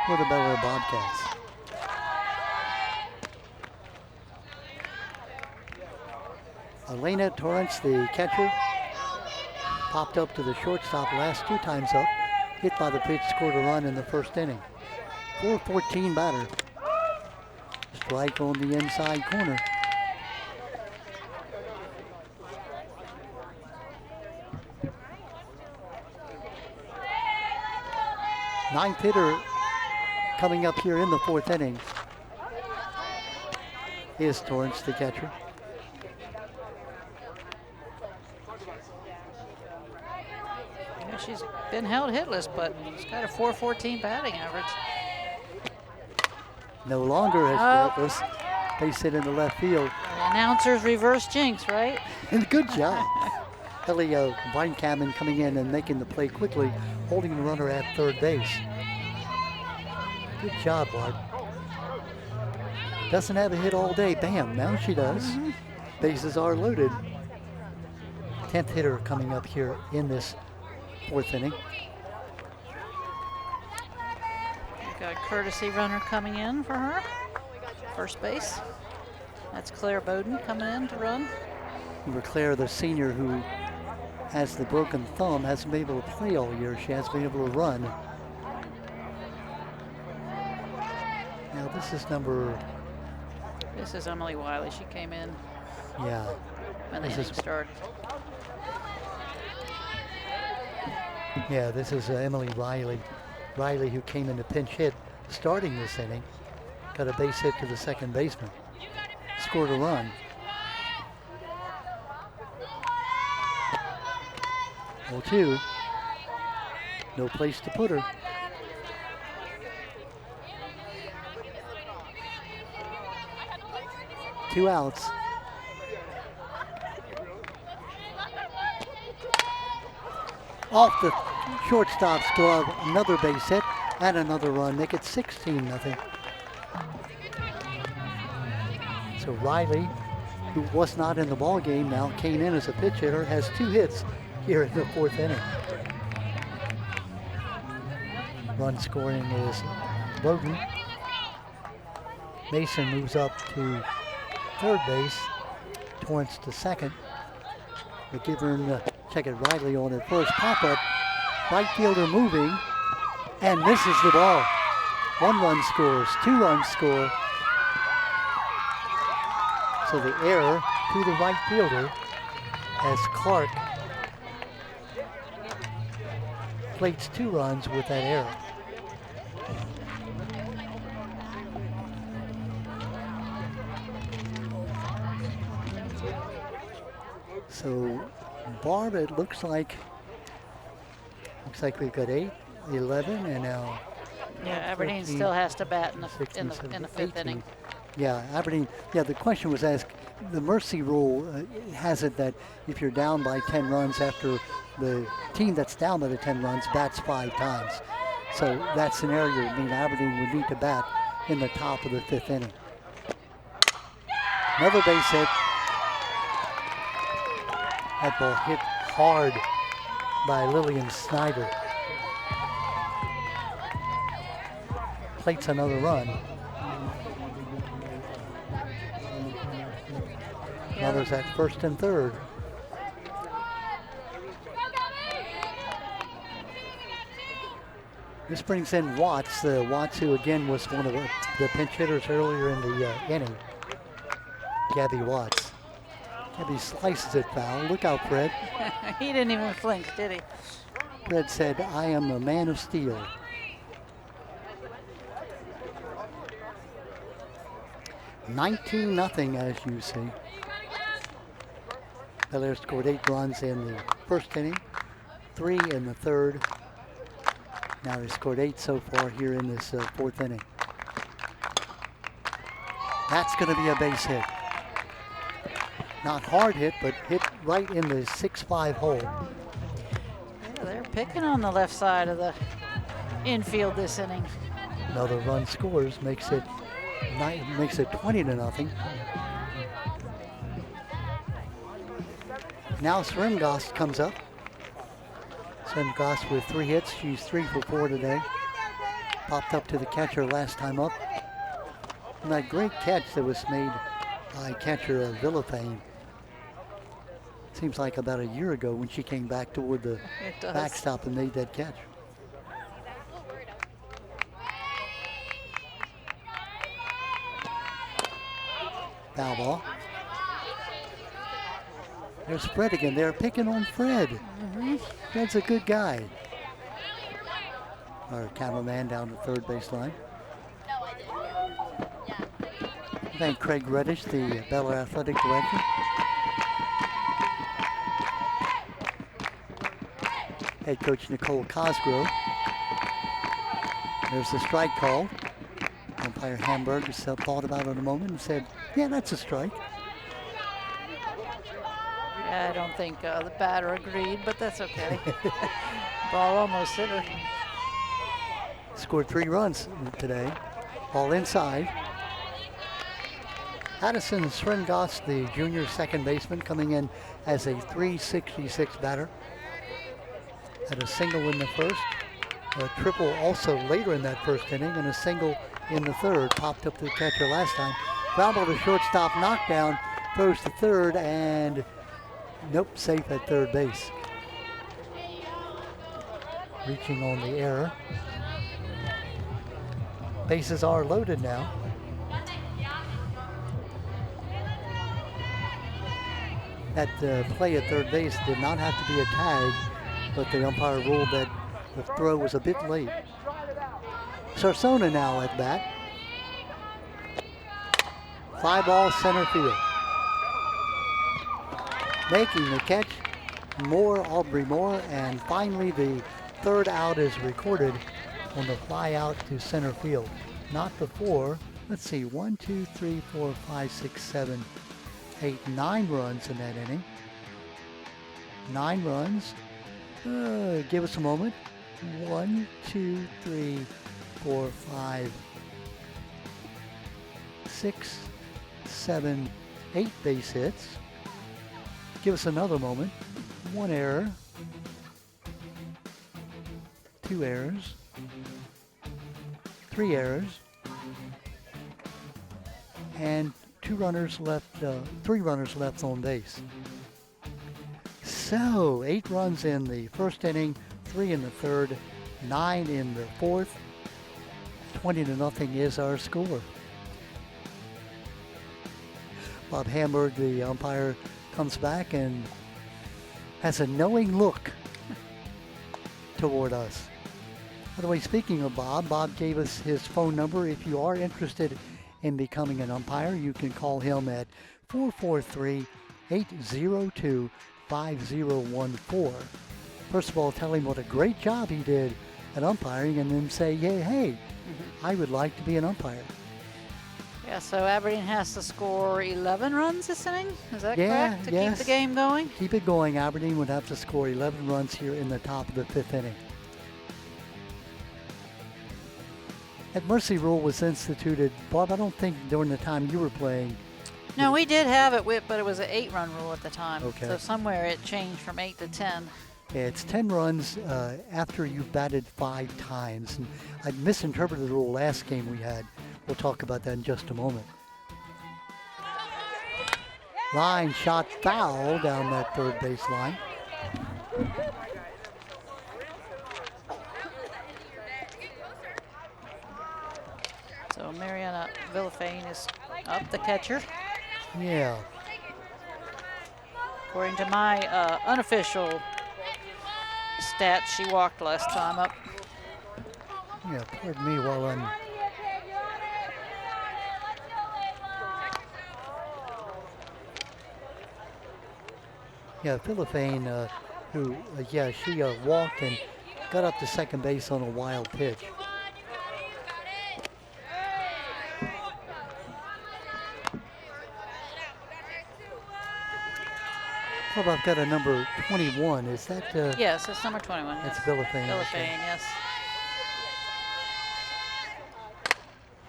for the Bel Air Bobcats. Elena Torrance, the catcher, popped up to the shortstop last 2 times up, hit by the pitch, scored a run in the first inning. 4-14 batter. Strike on the inside corner. Ninth hitter coming up here in the fourth inning is Torrance, the catcher. Yeah, she's been held hitless, but she's got a 414 batting average. No longer has hitless. Base hit in the left field. The announcer's reverse jinx, right? And good job. Elio Weinkamen coming in and making the play quickly, holding the runner at third base. Good job, Bart. Doesn't have a hit all day. Bam, now she does. Bases are loaded. 10th hitter coming up here in this fourth inning. Got a courtesy runner coming in for her. First base. That's Claire Bowden coming in to run. Remember Claire, the senior who has the broken thumb, hasn't been able to play all year. She has been able to run. Now this is number... This is Emily Wiley. She came in Yeah. when the This inning is- started. Yeah, this is Emily Riley. Riley, who came in the pinch hit starting this inning, got a base hit to the second baseman. Scored a run. 0-2. No place to put her. Two outs. Off the shortstop's glove, another base hit and another run. Make it 16-0. So Riley, who was not in the ball game, now came in as a pitch hitter, has 2 hits here in the 4th inning. Run scoring is Bowden. Mason moves up to third base. Torrance to second. McGivern, check it, Riley on at first. Pop-up, right fielder moving, and misses the ball. 1 run scores, 2 runs score. So the error to the right fielder as Clark plates 2 runs with that error. So Barb, it looks like we've got 8, 11, and now Yeah, Aberdeen 13, still has to bat in the 16, in the 5th 18. inning. Yeah, Aberdeen. Yeah, the question was asked. The mercy rule has it that if you're down by 10 runs after the team that's down by the 10 runs bats 5 times. So that scenario would mean Aberdeen would need to bat in the top of the 5th inning. Another base hit. That ball hit hard by Lillian Snyder. Plates another run. Runners at first and third. This brings in Watts. Watts, who again was one of the pinch hitters earlier in the inning. Gabby Watts. Gabby slices it foul. Look out, Fred. He didn't even flinch, did he? Fred said, "I am a man of steel." (19-0) as you see. Bel Air scored 8 runs in the first inning, 3 in the third. Now they scored 8 so far here in this 4th inning. That's going to be a base hit. Not hard hit, but hit right in the 6-5 hole. Yeah, they're picking on the left side of the infield this inning. Another run scores, makes it 20-0. Now Srimgost comes up. Srimgost with 3 hits. She's 3 for 4 today. Popped up to the catcher last time up. And that great catch that was made by catcher Villafane. Seems like about a year ago when she came back toward the backstop and made that catch. Foul ball. There's Fred again. They're picking on Fred. Fred's a good guy. Our cameraman down the third baseline. Thank Craig Reddish, the Bel Air Athletic Director. Head coach Nicole Cosgrove. There's the strike call. Umpire Hamburg thought about it a moment and said, "Yeah, that's a strike." Yeah, I don't think the batter agreed, but that's okay. Ball almost hit her. Scored 3 runs today, all inside. Addison Srimgost, the junior second baseman, coming in as a .366 batter. Had a single in the first, a triple also later in that first inning, and a single in the third. Popped up to the catcher last time. Ground ball to shortstop, knockdown, throws to third, and nope, safe at third base. Reaching on the error. Bases are loaded now. That play at third base did not have to be a tag, but the umpire ruled that the throw was a bit late. Sarsona now at bat. Fly ball center field. Making the catch, Aubrey Moore, and finally the third out is recorded on the fly out to center field. Not before, let's see, 1, 2, 3, 4, 5, 6, 7, 8, 9 runs in that inning. 9 runs. Give us a moment. 1, 2, 3, 4, 5, 6, 7, 8 base hits. Give us another moment. 1 error. 2 errors. 3 errors. And 3 runners left on base. So 8 runs in the first inning, 3 in the third, 9 in the fourth. 20-0 is our score. Bob Hamburg, the umpire, comes back and has a knowing look toward us. By the way, speaking of Bob gave us his phone number. If you are interested in becoming an umpire, you can call him at 443-802-5014. First of all, tell him what a great job he did at umpiring, and then say, hey, I would like to be an umpire. Yeah, so Aberdeen has to score 11 runs this inning. Is that correct? To keep the game going? Keep it going. Aberdeen would have to score 11 runs here in the top of the 5th inning. That mercy rule was instituted, Bob, I don't think during the time you were playing. No, we did have it, but it was an 8-run rule at the time. Okay. So somewhere it changed from 8 to 10. Yeah, it's 10 runs after you've batted 5 times. And I misinterpreted the rule last game we had. We'll talk about that in just a moment. Line shot foul down that third base line. So Mariana Villafane is up, the catcher. Yeah. According to my unofficial stats, she walked last time up. Yeah, pardon me while I'm... Yeah, Villafane, she walked and got up to second base on a wild pitch. Well, I've got a number 21. Is that? Yes, it's number 21. That's Villafane. Villafane, okay. yes.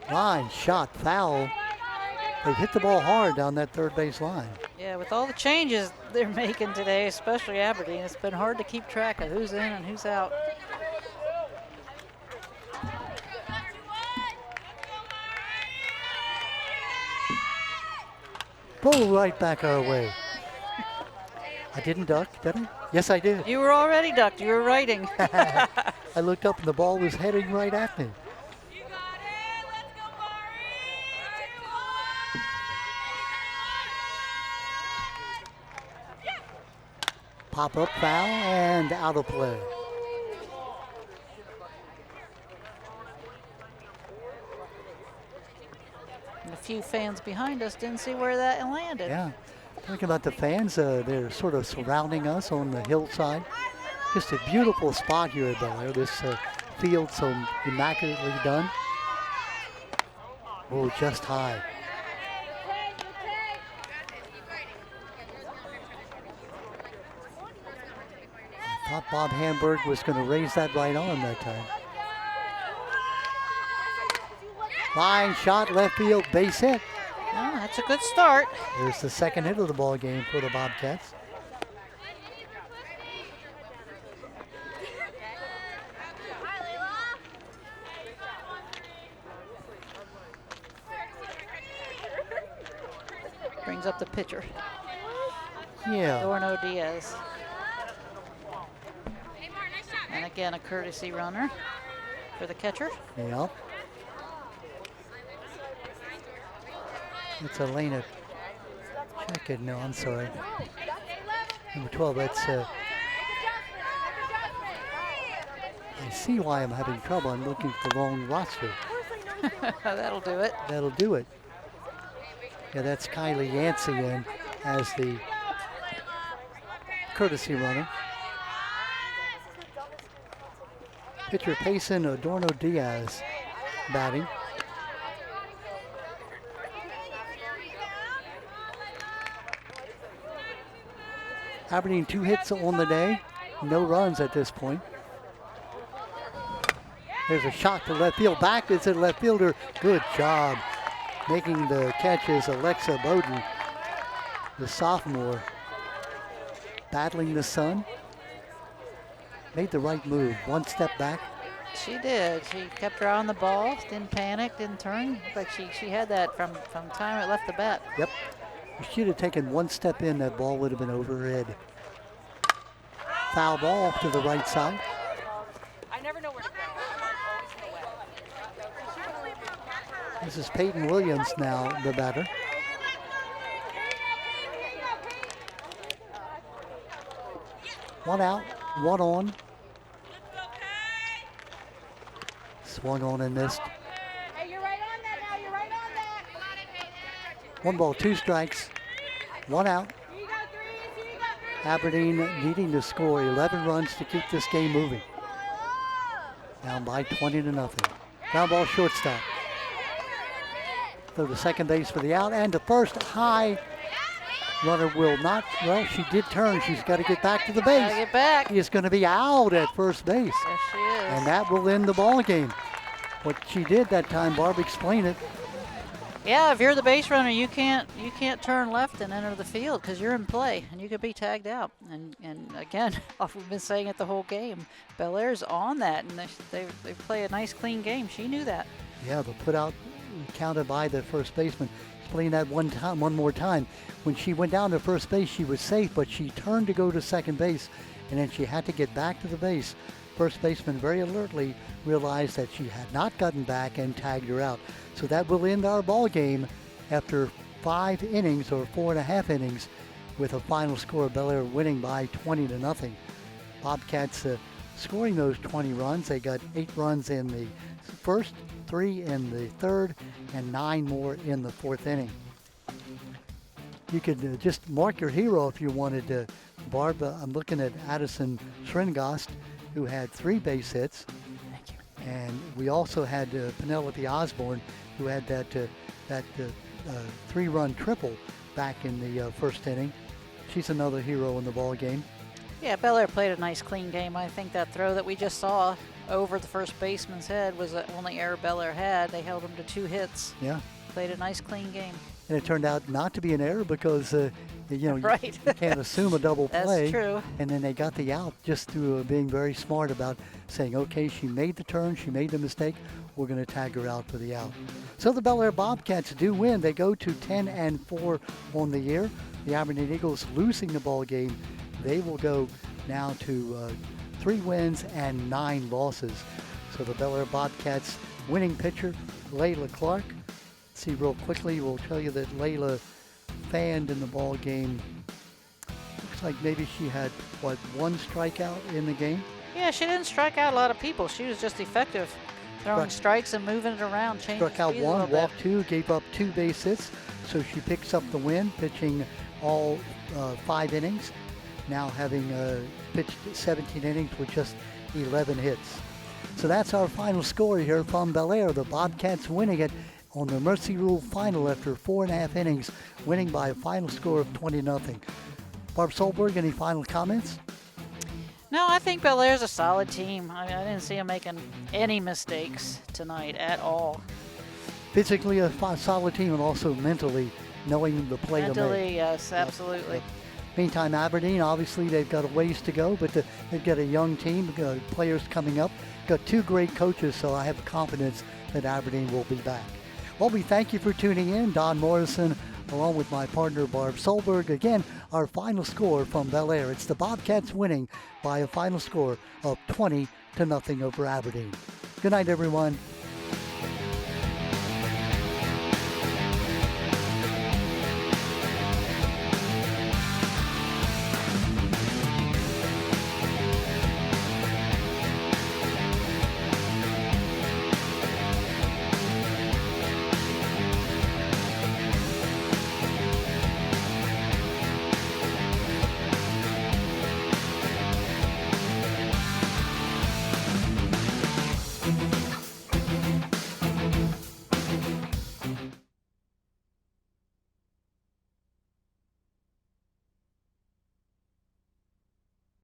Line shot foul. They've hit the ball hard down that third base line. Yeah, with all the changes they're making today, especially Aberdeen, it's been hard to keep track of who's in and who's out. Ball right back our way. I didn't duck, did I? Yes, I did. You were already ducked. You were writing. I looked up and the ball was heading right at me. Pop-up foul and out of play. And a few fans behind us didn't see where that landed. Yeah. Talking about the fans, they're sort of surrounding us on the hillside. Just a beautiful spot here at Bel Air. This field so immaculately done. Oh, just high. I thought Bob Hamburg was going to raise that right arm that time. Line shot, left field, base hit. Oh, that's a good start. There's the second hit of the ball game for the Bobcats. Brings up the pitcher. Yeah. Dorno Diaz. And again, a courtesy runner for the catcher. Yeah. It's Elena. Check it. No, I'm sorry. Number 12. That's see why I'm having trouble. I'm looking for the wrong roster. That'll do it. That'll do it. Yeah, that's Kylie Yancey in as the courtesy runner. Pitcher Payson Adorno Diaz batting. Aberdeen 2 hits on the day, no runs at this point. There's a shot to left field. Back is the left fielder. Good job. Making the catch is Alexa Bowden, the sophomore. Battling the sun. Made the right move. One step back. She did. She kept her eye on the ball, didn't panic, didn't turn. Like she had that from the time it left the bat. Yep. If she'd have taken one step in, that ball would have been over her head. Foul ball off to the right side. I never know where to go. This is Peyton Williams now, the batter. One out, one on. Swung on and missed. Hey, you're right on that now. You're right on that. 1 ball, 2 strikes, 1 out. Here you go, threes. Here you go, threes. Aberdeen needing to score 11 runs to keep this game moving. Down by 20-0. Ground ball, shortstop. Throw to second base for the out, and to first, high. Runner will not, well, she did turn. She's got to get back to the base. Gotta get back. He is going to be out at first base. Yes, she is. And that will end the ball game. What she did that time, Barb, explain it. Yeah, if you're the base runner, you can't turn left and enter the field because you're in play and you could be tagged out. And again, we've been saying it the whole game. Bel Air's on that, and they play a nice, clean game. She knew that. Yeah, the put out counted by the first baseman. Explain that one more time. When she went down to first base, she was safe, but she turned to go to second base, and then she had to get back to the base. First baseman very alertly realized that she had not gotten back and tagged her out. So that will end our ball game after 5 innings or 4.5 innings with a final score of Bel Air winning by 20-0. Bobcats scoring those 20 runs. They got 8 runs in the first, 3 in the third, and 9 more in the 4th inning. You could just mark your hero if you wanted to. Barb, I'm looking at Addison Schrengost, who had 3 base hits. Thank you. And we also had Penelope Osborne, who had that 3-run triple back in the first inning. She's another hero in the ball game. Yeah, Bel Air played a nice, clean game. I think that throw that we just saw over the first baseman's head was the only error Bel Air had. They held him to 2 hits. Yeah. Played a nice, clean game. And it turned out not to be an error because, Right. you can't assume a double play. That's true. And then they got the out just through being very smart about saying, okay, she made the turn, she made the mistake, we're going to tag her out for the out. So the Bel Air Bobcats do win. They go to 10-4 on the year. The Aberdeen Eagles losing the ball game. They will go now to 3 wins and 9 losses. So the Bel Air Bobcats winning pitcher, Layla Clark. See real quickly, we'll tell you that Layla fanned in the ball game. Looks like maybe she had, 1 strikeout in the game? Yeah, she didn't strike out a lot of people. She was just effective throwing strikes and moving it around, changing Struck out speed a 1, little walked 2, gave up 2 base hits. So she picks up the win, pitching all 5 innings. Now having pitched 17 innings with just 11 hits. So that's our final score here from Bel Air. The Bobcats winning it on the Mercy Rule final after 4.5 innings, winning by a final score of 20-0. Barb Solberg, any final comments? No, I think Bel Air's a solid team. I didn't see them making any mistakes tonight at all. Physically a solid team, and also mentally knowing the play to make. Mentally, yes, absolutely. Yep. Meantime, Aberdeen, obviously they've got a ways to go, but they've got a young team, players coming up, got 2 great coaches, so I have confidence that Aberdeen will be back. Well, we thank you for tuning in. Don Morrison, along with my partner, Barb Solberg. Again, our final score from Bel Air. It's the Bobcats winning by a final score of 20-0 over Aberdeen. Good night, everyone.